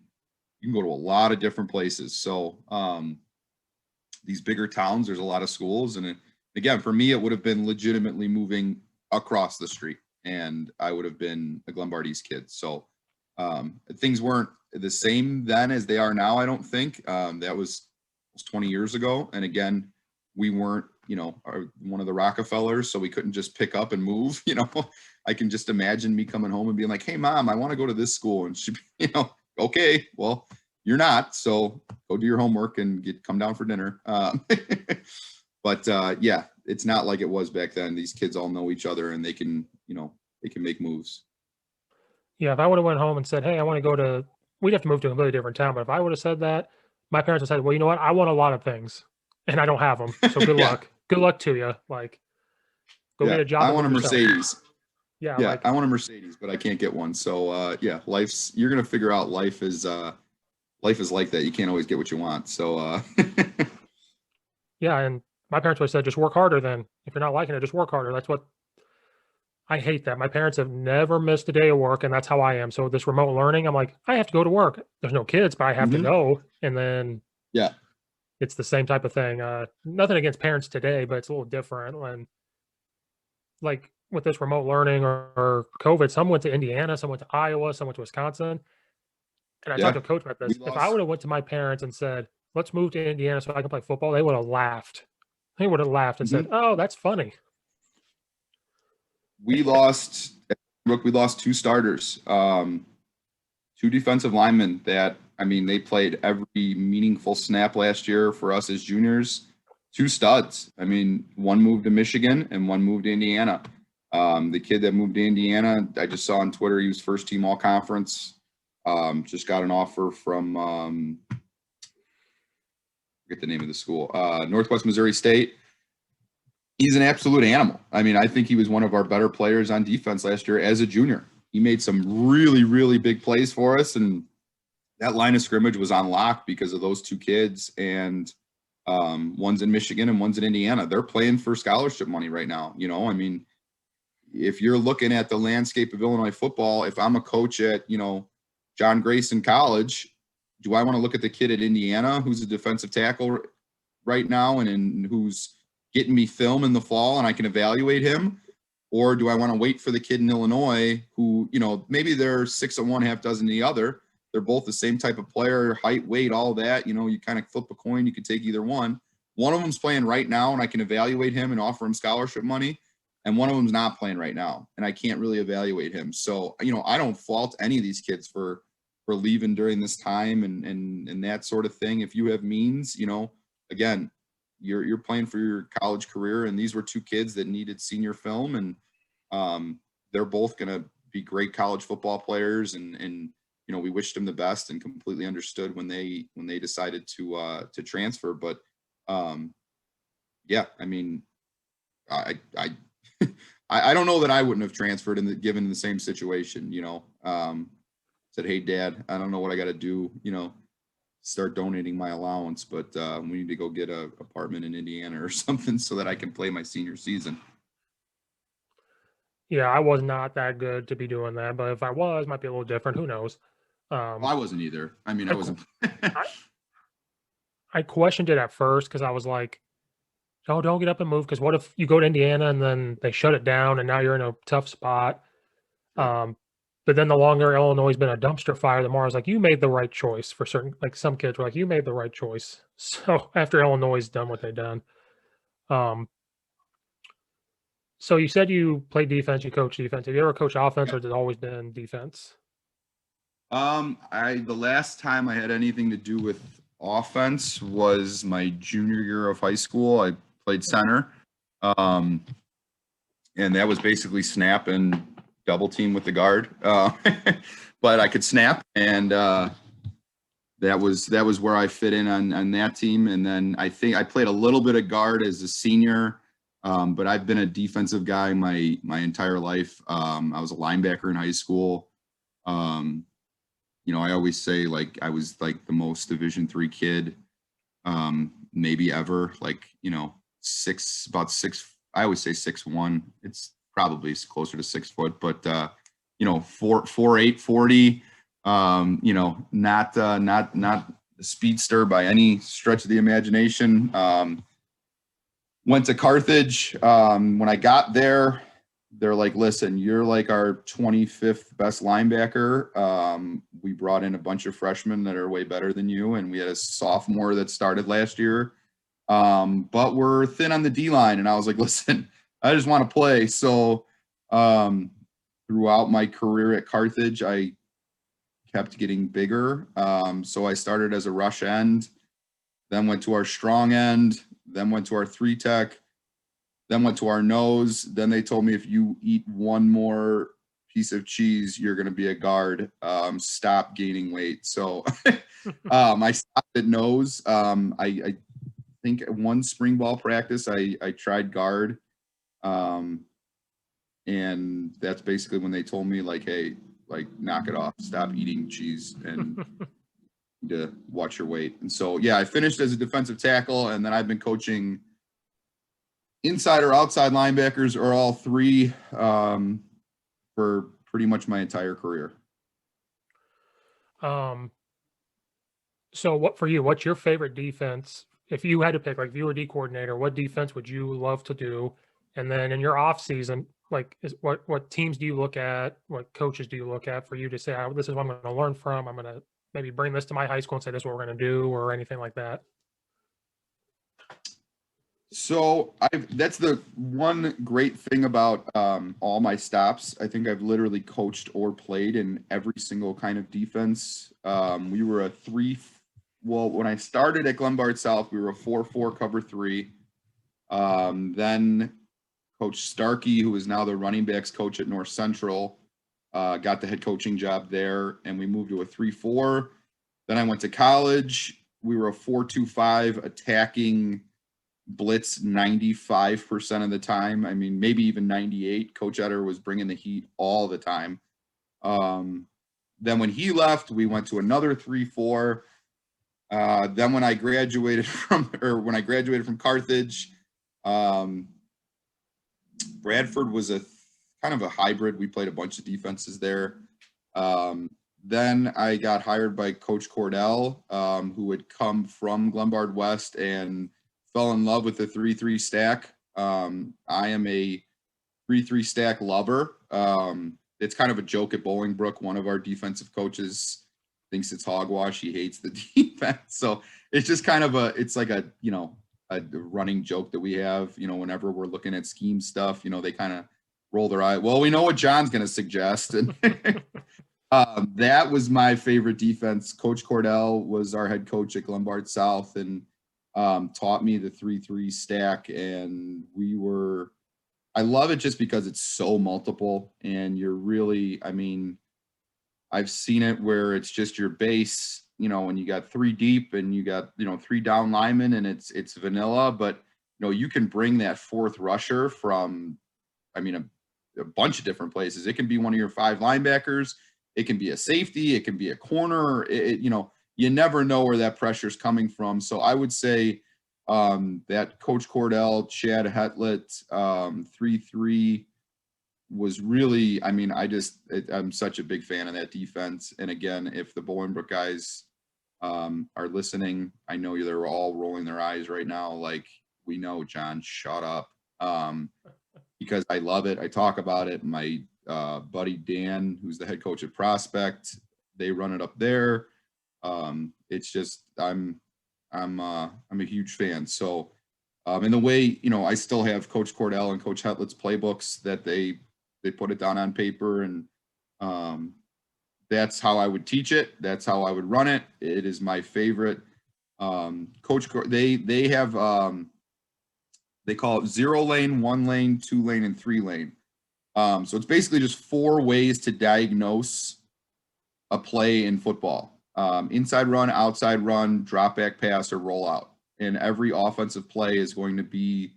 you can go to a lot of different places. So these bigger towns, there's a lot of schools. And again, for me, it would have been legitimately moving across the street, and I would have been a Lombard East kid. So things weren't the same then as they are now, I don't think. That was 20 years ago. And again, we weren't, one of the Rockefellers, so we couldn't just pick up and move. I can just imagine me coming home and being like, hey, Mom, I want to go to this school. And she'd be, okay, well, you're not. So go do your homework and come down for dinner. But yeah, it's not like it was back then. These kids all know each other, and they can make moves. Yeah, if I would have went home and said, hey, I want to go to, we'd have to move to a completely different town. But if I would have said that, my parents would have said, well, you know what? I want a lot of things, and I don't have them. So good Yeah. luck. Good luck to you. Like, go get a job. I want a Mercedes. Yeah, I want a Mercedes, but I can't get one. So yeah, you're gonna figure out life is like that. You can't always get what you want. So yeah, and my parents would have said, just work harder then. If you're not liking it, just work harder. That's what I hate. That my parents have never missed a day of work, and that's how I am. So this remote learning, I'm like, I have to go to work. There's no kids, but I have to go. And then yeah, it's the same type of thing. Nothing against parents today, but it's a little different when, like, with this remote learning or COVID, some went to Indiana, some went to Iowa, some went to Wisconsin. And I talked to a coach about this. If I would have went to my parents and said, let's move to Indiana so I can play football, they would have laughed. They would have laughed and said, oh, that's funny. We lost 2 starters, 2 defensive linemen that, I mean, they played every meaningful snap last year for us as juniors. 2 studs. I mean, one moved to Michigan and one moved to Indiana. The kid that moved to Indiana, I just saw on Twitter, he was first team all conference. Just got an offer from, I forget the name of the school, Northwest Missouri State. He's an absolute animal. I mean, I think he was one of our better players on defense last year as a junior. He made some really, really big plays for us, and that line of scrimmage was on lock because of those 2 kids. And one's in Michigan and one's in Indiana. They're playing for scholarship money right now. I mean, if you're looking at the landscape of Illinois football, if I'm a coach at, John Grayson College, do I want to look at the kid at Indiana who's a defensive tackle right now and who's getting me film in the fall and I can evaluate him? Or do I want to wait for the kid in Illinois who, maybe they're 6 of one, half dozen of the other. They're both the same type of player, height, weight, all that. You kind of flip a coin. You could take either one. One of them's playing right now, and I can evaluate him and offer him scholarship money. And one of them's not playing right now, and I can't really evaluate him. So, I don't fault any of these kids for leaving during this time and that sort of thing. If you have means, again, you're playing for your college career, and these were 2 kids that needed senior film, and they're both going to be great college football players. And we wished them the best and completely understood when they decided to transfer. But yeah, I mean, I I don't know that I wouldn't have transferred given the same situation. Said, hey, Dad, I don't know what I got to do. Start donating my allowance, but we need to go get an apartment in Indiana or something so that I can play my senior season. Yeah, I was not that good to be doing that, but if I was, it might be a little different. Who knows? Well, I wasn't either. I mean, I I, wasn't. I, I questioned it at first because I was like, "Oh, don't get up and move." Because what if you go to Indiana and then they shut it down, and now you're in a tough spot? Yep. Um, but then the longer Illinois has been a dumpster fire, the more I was like, "You made the right choice." For certain, like some kids were like, "You made the right choice." So after Illinois has done what they've done, um, so you said you played defense, you coach defense. Have you ever coached offense, or has it always been defense? The last time I had anything to do with offense was my junior year of high school. I played center, um, and that was basically snap and double team with the guard. But I could snap, and that was where I fit in on that team. And then I think I played a little bit of guard as a senior, but I've been a defensive guy my entire life. I was a linebacker in high school. Um, I always say like I was like the most Division III kid, maybe ever. Like about six. I always say 6'1". It's probably closer to 6 foot, but 4'8", 40. Not a speedster by any stretch of the imagination. Went to Carthage. When I got there, they're like, listen, you're like our 25th best linebacker. We brought in a bunch of freshmen that are way better than you, and we had a sophomore that started last year. But we're thin on the D line. And I was like, listen, I just want to play. So throughout my career at Carthage, I kept getting bigger. So I started as a rush end, then went to our strong end, then went to our 3-tech, then went to our nose. Then they told me if you eat one more piece of cheese, you're going to be a guard. Stop gaining weight. So I stopped at nose. I think one spring ball practice, I tried guard. And that's basically when they told me like, hey, like knock it off, stop eating cheese and to watch your weight. And so, yeah, I finished as a defensive tackle, and then I've been coaching inside or outside linebackers or all three for pretty much my entire career. So what for you? What's your favorite defense? If you had to pick, like if you were D coordinator, what defense would you love to do? And then in your off season, like what teams do you look at? What coaches do you look at for you to say, oh, this is what I'm going to learn from? I'm going to maybe bring this to my high school and say this is what we're going to do, or anything like that. So that's the one great thing about all my stops. I think I've literally coached or played in every single kind of defense. We were a when I started at Glenbard South, we were a 4-4 cover 3. Then Coach Starkey, who is now the running backs coach at North Central, got the head coaching job there, and we moved to a 3-4. Then I went to college. We were a 4-2-5 attacking blitz 95% of the time. I mean, maybe even 98. Coach Etter was bringing the heat all the time. Then when he left, we went to another 3-4. Then when I graduated from Carthage, Bradford was a kind of a hybrid. We played a bunch of defenses there. Then I got hired by Coach Cordell, who had come from Glenbard West and fell in love with the 3-3 stack. I am a 3-3 stack lover. It's kind of a joke at Bolingbrook. One of our defensive coaches thinks it's hogwash. He hates the defense. So it's just kind of it's like a running joke that we have, whenever we're looking at scheme stuff, they kind of roll their eye. Well, we know what John's going to suggest. And that was my favorite defense. Coach Cordell was our head coach at Glenbard South and taught me the 3-3 stack. And I love it just because it's so multiple and you're really, I've seen it where it's just your base, and you got 3 deep and you got, 3 down linemen and it's vanilla, but you can bring that 4th rusher from, a bunch of different places. It can be one of your 5 linebackers. It can be a safety. It can be a corner. You never know where that pressure is coming from. So I would say that Coach Cordell, Chad Hetlett, 3-3 was really, I mean, I'm such a big fan of that defense. And again, if the Bolingbrook guys are listening, I know they're all rolling their eyes right now. Like, we know, John, shut up. Because I love it. I talk about it. My buddy Dan, who's the head coach at Prospect, they run it up there. It's just I'm a huge fan. So in the way, I still have Coach Cordell and Coach Hetlett's playbooks that they put it down on paper, and that's how I would teach it. That's how I would run it. It is my favorite. They have they call it 0 lane, 1 lane, 2 lane, and 3 lane. So it's basically just 4 ways to diagnose a play in football. Inside run, outside run, drop back pass, or roll out. And every offensive play is going to be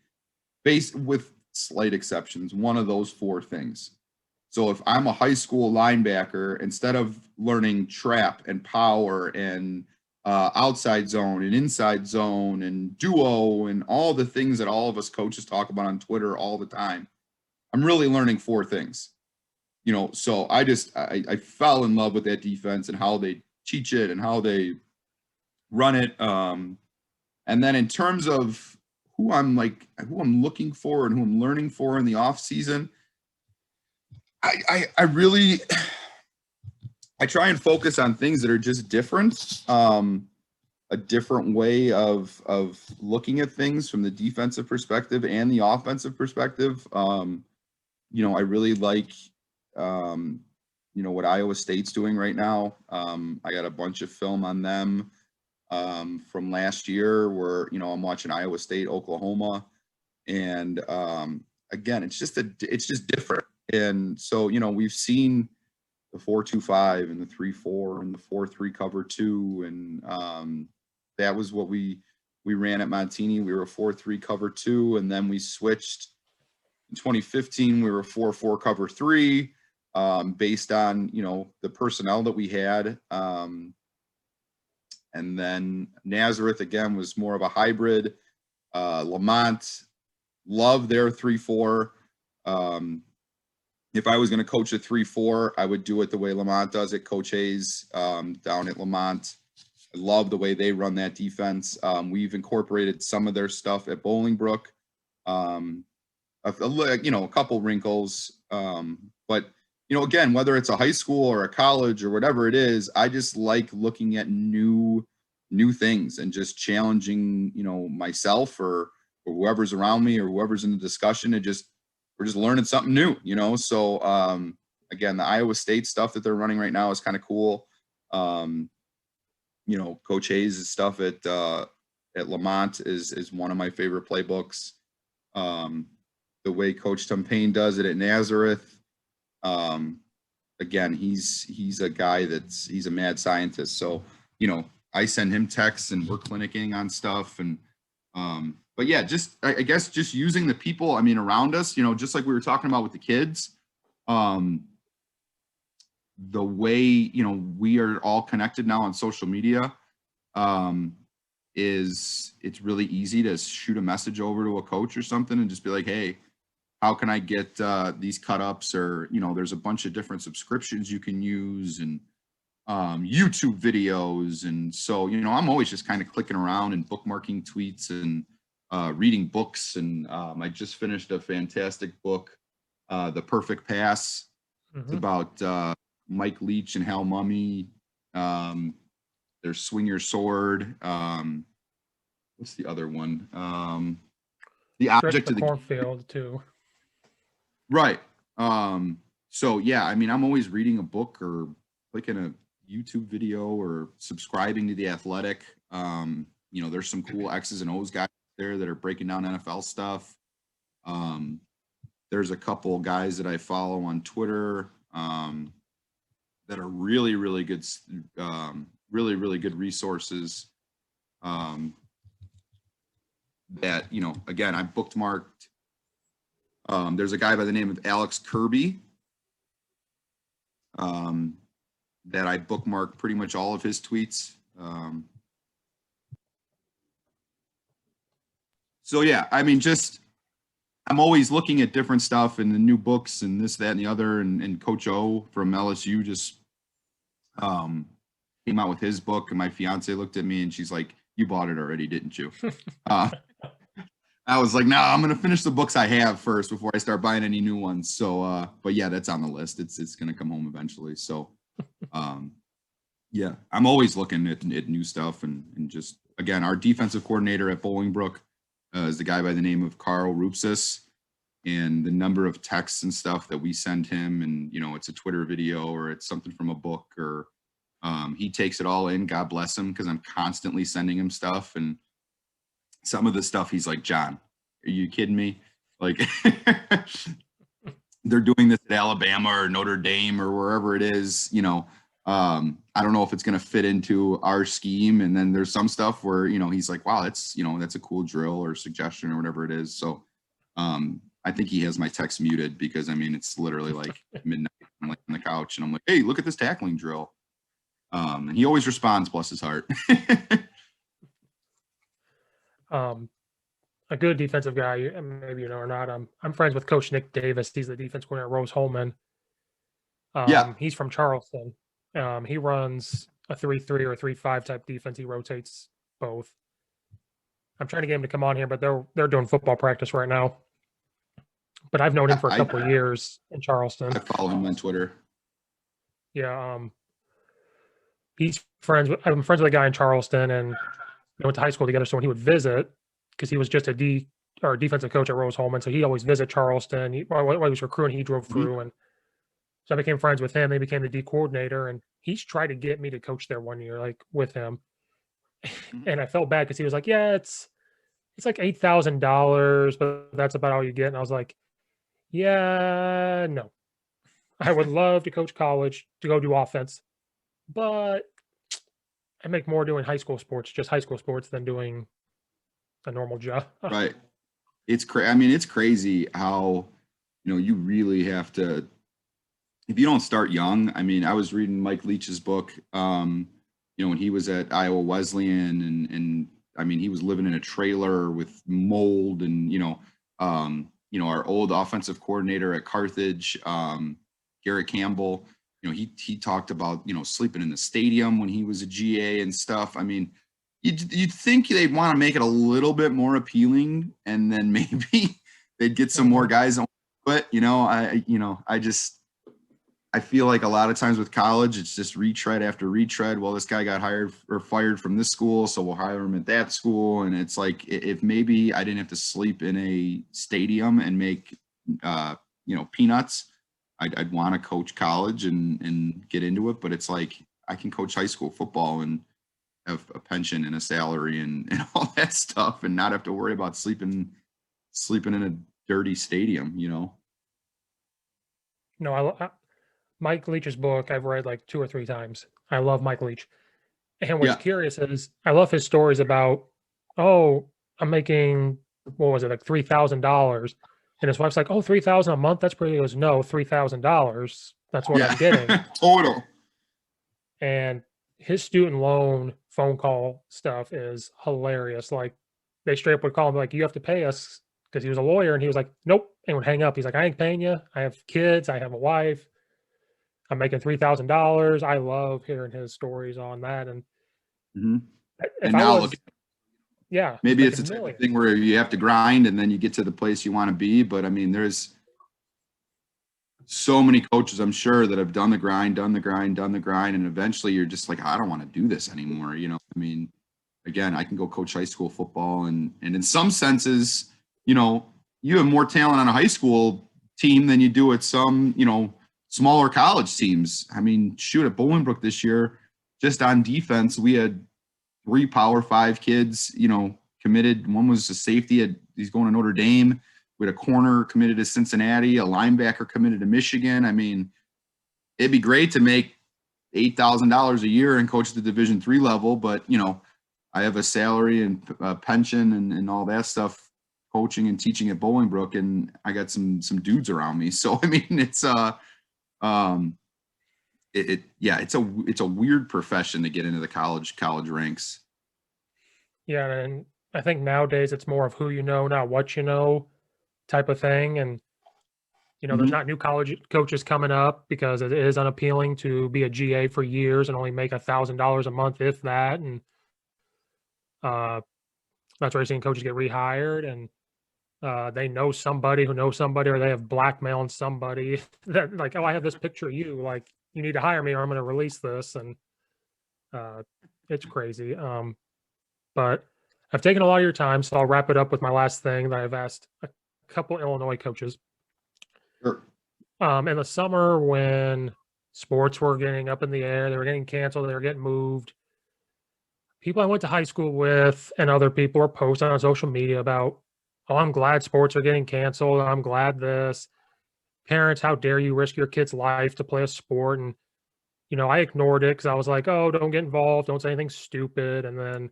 based, with slight exceptions, one of those 4 things. So if I'm a high school linebacker, instead of learning trap and power and outside zone and inside zone and duo and all the things that all of us coaches talk about on Twitter all the time, I'm really learning 4 things. So I fell in love with that defense and how they teach it and how they run it. And then in terms of who I'm looking for and who I'm learning for in the off season, I really try and focus on things that are just different, a different way of looking at things from the defensive perspective and the offensive perspective. I really like, what Iowa State's doing right now. I got a bunch of film on them from last year where, I'm watching Iowa State, Oklahoma. And again, it's just different. And so, we've seen the 4-2-5 and the 3-4 and the 4-3 cover 2. And that was what we ran at Montini. We were a 4-3 cover 2. And then we switched in 2015. We were a 4-4 cover 3 based on, the personnel that we had. And then Nazareth, again, was more of a hybrid. Lamont, loved their 3-4. If I was going to coach a 3-4, I would do it the way Lamont does it. Coach Hayes down at Lamont, I love the way they run that defense. We've incorporated some of their stuff at Bolingbrook. A couple wrinkles. But, again, whether it's a high school or a college or whatever it is, I just like looking at new things and just challenging, myself or whoever's around me or whoever's in the discussion. We're just learning something new, So again, the Iowa State stuff that they're running right now is kind of cool. Coach Hayes' stuff at Lamont is one of my favorite playbooks. The way Coach Tumpain does it at Nazareth. Again, he's a guy he's a mad scientist. So, I send him texts and we're clinicking on stuff. And but yeah, I guess just using the people, around us, just like we were talking about with the kids, the way, we are all connected now on social media, it's really easy to shoot a message over to a coach or something and just be like, hey, how can I get these cut ups? Or, there's a bunch of different subscriptions you can use and YouTube videos. And so, I'm always just kind of clicking around and bookmarking tweets and reading books. And I just finished a fantastic book, The Perfect Pass. It's about Mike Leach and Hal Mummy. There's Swing Your Sword. What's the other one? The Object of the Cornfield too. Right. So yeah, I'm always reading a book or clicking a YouTube video or subscribing to The Athletic. There's some cool X's and O's guys there that are breaking down NFL stuff. There's a couple guys that I follow on Twitter that are really, really good, really, really good resources. That, again, I bookmarked. There's a guy by the name of Alex Kirby that I bookmarked pretty much all of his tweets. So yeah, just I'm always looking at different stuff and the new books and this, that, and the other. And Coach O from LSU just um, came out with his book, and my fiance looked at me and she's like, "You bought it already, didn't you?" Uh, I was like, "No, I'm gonna finish the books I have first before I start buying any new ones." So, but yeah, that's on the list. It's gonna come home eventually. So, um, yeah, I'm always looking at new stuff and just again, our defensive coordinator at Bolingbrook is the guy by the name of Carl Rupsis, and the number of texts and stuff that we send him, and it's a Twitter video or it's something from a book, or he takes it all in. God bless him, because I'm constantly sending him stuff, and some of the stuff he's like, "John, are you kidding me? Like they're doing this at Alabama or Notre Dame or wherever it is, I don't know if it's going to fit into our scheme." And then there's some stuff where, he's like, "Wow, that's a cool drill or suggestion," or whatever it is. So I think he has my text muted, because it's literally like midnight. I'm like on the couch and I'm like, "Hey, look at this tackling drill." And he always responds, bless his heart. A good defensive guy, maybe you know or not. I'm friends with Coach Nick Davis. He's the defense coordinator at Rose Holman. Yeah. He's from Charleston. He runs a 3-3 or a 3-5 type defense. He rotates both. I'm trying to get him to come on here, but they're doing football practice right now. But I've known him for a couple of years in Charleston. I follow him on Twitter. Yeah. I'm friends with a guy in Charleston, and we went to high school together. So when he would visit, because he was just a defensive coach at Rose Holman, so he always visit Charleston. While he was recruiting, he drove through, and so I became friends with him. They became the D coordinator, and he's tried to get me to coach there one year, like with him. And I felt bad because he was like, "Yeah, it's like $8,000, but that's about all you get." And I was like, "Yeah, no, I would love to coach college, to go do offense, but I make more doing just high school sports, than doing a normal job." Right. It's it's crazy how, you really have to, if you don't start young. I was reading Mike Leach's book, when he was at Iowa Wesleyan, and he was living in a trailer with mold, and, our old offensive coordinator at Carthage, Garrett Campbell, he talked about, sleeping in the stadium when he was a GA and stuff. You'd think they'd want to make it a little bit more appealing, and then maybe they'd get some more guys on. But I feel like a lot of times with college, it's just retread after retread. Well, this guy got hired or fired from this school, so we'll hire him at that school. And it's like, if maybe I didn't have to sleep in a stadium and make peanuts, I'd want to coach college and get into it. But it's like, I can coach high school football and have a pension and a salary and all that stuff, and not have to worry about sleeping in a dirty stadium. No, Mike Leach's book I've read like 2 or 3 times. I love Mike Leach. And what's curious is I love his stories about, "Oh, I'm making, what was it, like $3,000." And his wife's like, "Oh, $3,000 a month? That's pretty." He goes, "No, $3,000. That's what I'm getting." Total. And his student loan phone call stuff is hilarious. Like, they straight up would call him like, "You have to pay us," because he was a lawyer, and he was like, "Nope," and would hang up. He's like, "I ain't paying you. I have kids. I have a wife. I'm making $3,000. I love hearing his stories on that. And and now look, yeah, maybe it's a type of thing where you have to grind and then you get to the place you want to be. But there's so many coaches, I'm sure, that have done the grind, and eventually you're just like, "I don't want to do this anymore." Again, I can go coach high school football, and in some senses, you have more talent on a high school team than you do at some, smaller college teams. Shoot, at Bolingbrook this year, just on defense, we had 3 Power 5 kids, committed. One was a safety. He's going to Notre Dame. We had a corner committed to Cincinnati, a linebacker committed to Michigan. It'd be great to make $8,000 a year and coach the Division III level, but I have a salary and a pension and all that stuff, coaching and teaching at Bolingbrook, and I got some dudes around me. So it's it's a weird profession to get into the college ranks. Yeah, and I think nowadays it's more of who you know, not what you know. type of thing. And, there's Mhm. not new college coaches coming up because it is unappealing to be a GA for years and only make $1,000 a month, if that. And uh, that's where you're seeing coaches get rehired, and they know somebody who knows somebody, or they have blackmailing somebody that, like, oh, I have this picture of you, like, you need to hire me or I'm going to release this. And uh, it's crazy. But I've taken a lot of your time, so I'll wrap it up with my last thing that I've asked a couple Illinois coaches. Sure. In the summer, when sports were getting up in the air, they were getting canceled, they were getting moved. People I went to high school with and other people were posting on social media about, oh, I'm glad sports are getting canceled. I'm glad this. Parents, how dare you risk your kid's life to play a sport? And, I ignored it because I was like, oh, don't get involved. Don't say anything stupid. And then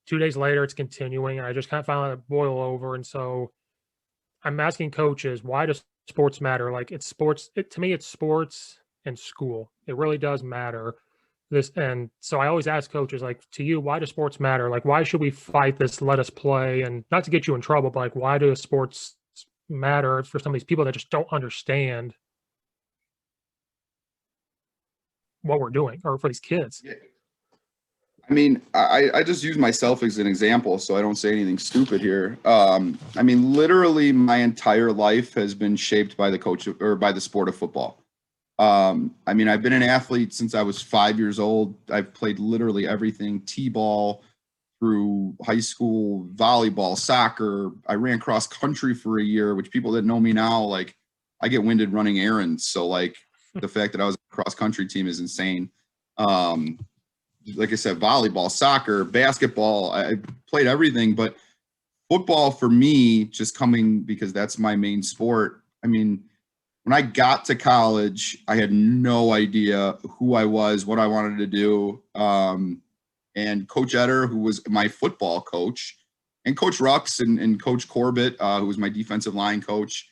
2 days later, it's continuing. And I just kind of found it boil over. And so I'm asking coaches, why does sports matter? Like, it's sports. To me, it's sports and school. It really does matter. And so I always ask coaches, like, to you, why does sports matter? Like, why should we fight this? Let us play, and not to get you in trouble, but like, why do sports matter for some of these people that just don't understand what we're doing, or for these kids? Yeah. I mean, I just use myself as an example, so I don't say anything stupid here. I mean, literally, my entire life has been shaped by the coach or by the sport of football. I mean, I've been an athlete since I was 5 years old. I've played literally everything: t-ball through high school, volleyball, soccer. I ran cross country for a year, which people that know me now, like, I get winded running errands. So, like, the fact that I was on a cross country team is insane. Um, like I said, volleyball, soccer, basketball, I played everything. But football for me, just coming because that's my main sport. I mean, when I got to college, I had no idea who I was, what I wanted to do. And Coach Etter, who was my football coach, and Coach Rux and Coach Corbett, who was my defensive line coach.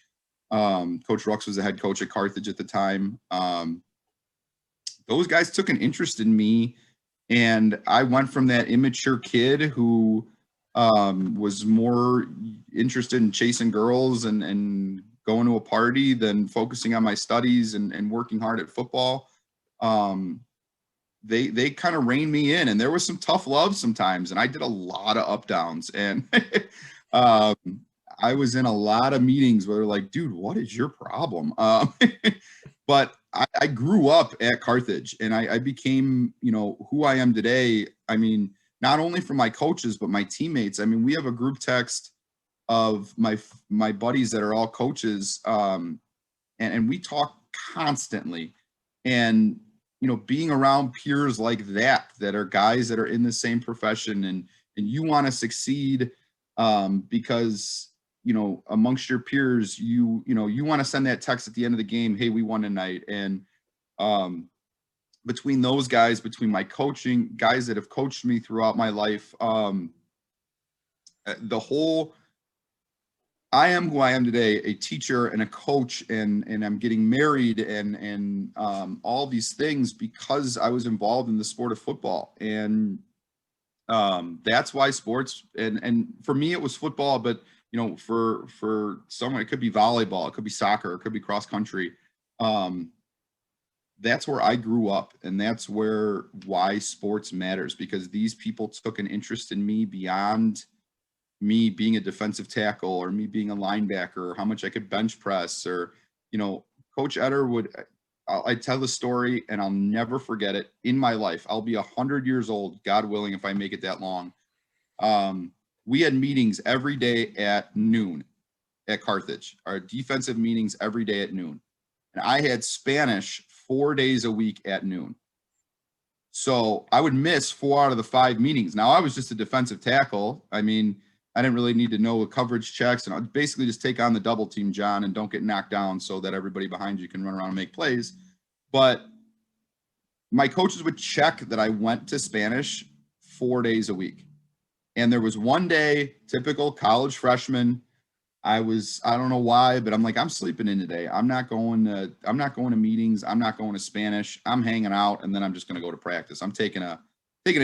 Coach Rux was the head coach at Carthage at the time. Those guys took an interest in me, and I went from that immature kid who was more interested in chasing girls and going to a party than focusing on my studies and working hard at football. They kind of reined me in, and there was some tough love sometimes, and I did a lot of up downs, and um, I was in a lot of meetings where they're like, dude, what is your problem? But I grew up at Carthage, and I became, who I am today. I mean, not only from my coaches, but my teammates. I mean, we have a group text of my buddies that are all coaches, and we talk constantly. And being around peers like that are guys that are in the same profession, and you want to succeed, because amongst your peers, you want to send that text at the end of the game, hey, we won tonight. And between those guys, between my coaching guys that have coached me throughout my life, the whole, I am who I am today, a teacher and a coach, and I'm getting married and all these things because I was involved in the sport of football. And that's why sports, and for me it was football, but for someone it could be volleyball, it could be soccer, it could be cross country. That's where I grew up, and that's why sports matters, because these people took an interest in me beyond me being a defensive tackle or me being a linebacker or how much I could bench press. Or Coach Etter I tell the story and I'll never forget it in my life. I'll be 100 years old, God willing, if I make it that long. We had meetings every day at noon at Carthage, our defensive meetings every day at noon. And I had Spanish 4 days a week at noon. So I would miss 4 out of the 5 meetings. Now, I was just a defensive tackle. I mean, I didn't really need to know the coverage checks, and I'd basically just take on the double team, John, and don't get knocked down so that everybody behind you can run around and make plays. But my coaches would check that I went to Spanish 4 days a week. And there was one day, typical college freshman, I don't know why, but I'm like, I'm sleeping in today. I'm not going to meetings. I'm not going to Spanish. I'm hanging out, and then I'm just going to go to practice. I'm taking a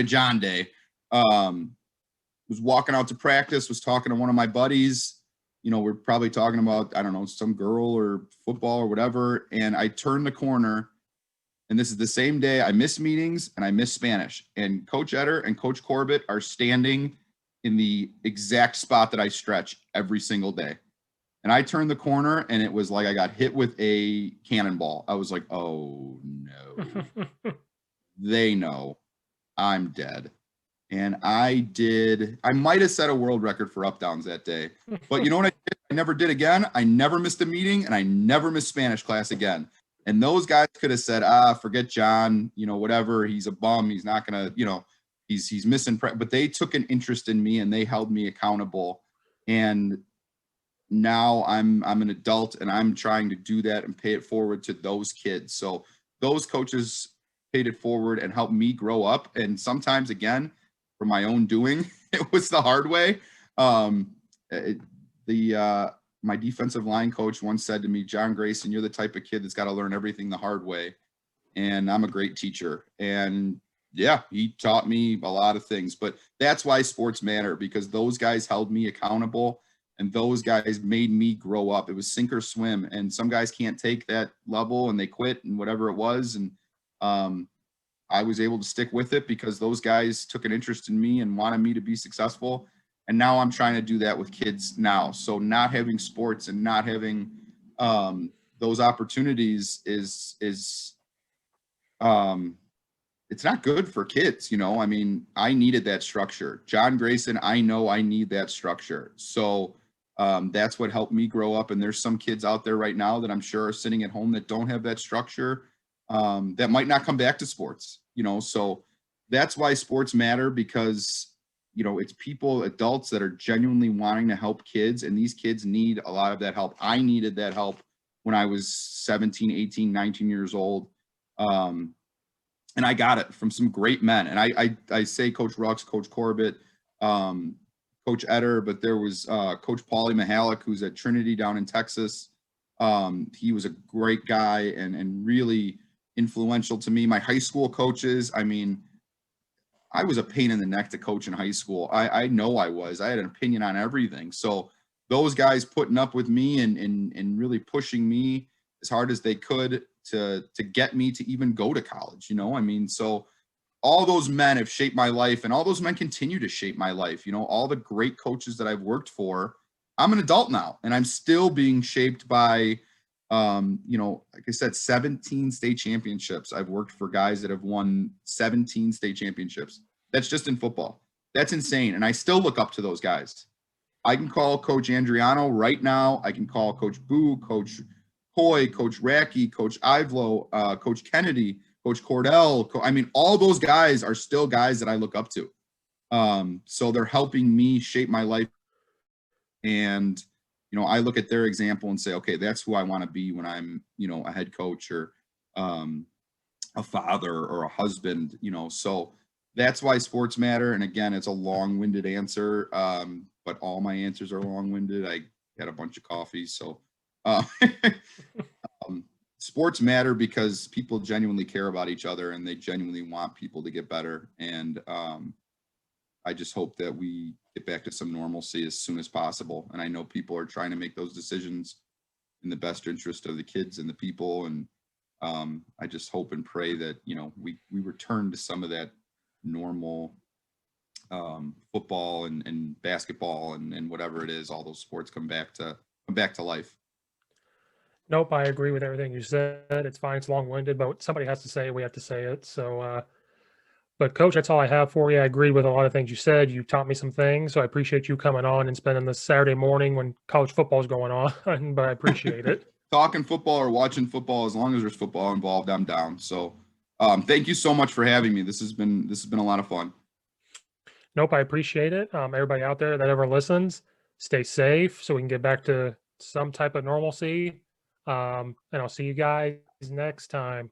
John day. Was walking out to practice, was talking to one of my buddies. we're probably talking about, I don't know, some girl or football or whatever. And I turn the corner, and this is the same day I miss meetings and I miss Spanish. And Coach Etter and Coach Corbett are standing in the exact spot that I stretch every single day. And I turned the corner, and it was like I got hit with a cannonball. I was like, oh no, they know I'm dead. And I might have set a world record for up downs that day. But you know what I did? I never did again. I never missed a meeting, and I never missed Spanish class again. And those guys could have said, forget John, whatever. He's a bum. He's not going to, he's missing. But they took an interest in me, and they held me accountable. And now I'm an adult, and I'm trying to do that and pay it forward to those kids. So those coaches paid it forward and helped me grow up. And sometimes, again, for my own doing, it was the hard way. My defensive line coach once said to me, John Grayson, you're the type of kid that's got to learn everything the hard way. And I'm a great teacher. And yeah, he taught me a lot of things, but that's why sports matter, because those guys held me accountable, and those guys made me grow up. It was sink or swim. And some guys can't take that level, and they quit and whatever it was. And I was able to stick with it because those guys took an interest in me and wanted me to be successful. And now I'm trying to do that with kids now. So not having sports and not having those opportunities is it's not good for kids. I mean, I needed that structure. John Grayson, I know I need that structure. So that's what helped me grow up. And there's some kids out there right now that I'm sure are sitting at home that don't have that structure, that might not come back to sports, so that's why sports matter, because, it's people, adults that are genuinely wanting to help kids, and these kids need a lot of that help. I needed that help when I was 17, 18, 19 years old. And I got it from some great men. And I say Coach Rux, Coach Corbett, Coach Etter, but there was Coach Paulie Mihalik, who's at Trinity down in Texas. He was a great guy and really influential to me. My high school coaches, I mean, I was a pain in the neck to coach in high school. I know I was. I had an opinion on everything. So those guys putting up with me and really pushing me as hard as they could to get me to even go to college, I mean, so all those men have shaped my life, and all those men continue to shape my life. All the great coaches that I've worked for. I'm an adult now, and I'm still being shaped by, like I said, 17 state championships. I've worked for guys that have won 17 state championships. That's just in football. That's insane. And I still look up to those guys. I can call Coach Andriano right now. I can call Coach Boo, Coach Hoy, Coach Racky, Coach Ivlo, Coach Kennedy, Coach Cordell. I mean, all those guys are still guys that I look up to. So they're helping me shape my life. And I look at their example and say, okay, that's who I want to be when I'm, a head coach or a father or a husband, so that's why sports matter. And again, it's a long-winded answer, but all my answers are long-winded. I had a bunch of coffee. So sports matter because people genuinely care about each other, and they genuinely want people to get better. And I just hope that we get back to some normalcy as soon as possible. And I know people are trying to make those decisions in the best interest of the kids and the people. And I just hope and pray that, we return to some of that normal football and basketball and whatever it is, all those sports come back to life. Nope, I agree with everything you said. It's fine. It's long-winded, but somebody has to say it. We have to say it. So, but Coach, that's all I have for you. I agree with a lot of things you said. You taught me some things, so I appreciate you coming on and spending this Saturday morning when college football is going on, but I appreciate it. Talking football or watching football, as long as there's football involved, I'm down. So thank you so much for having me. This has been a lot of fun. Nope, I appreciate it. Everybody out there that ever listens, stay safe so we can get back to some type of normalcy. And I'll see you guys next time.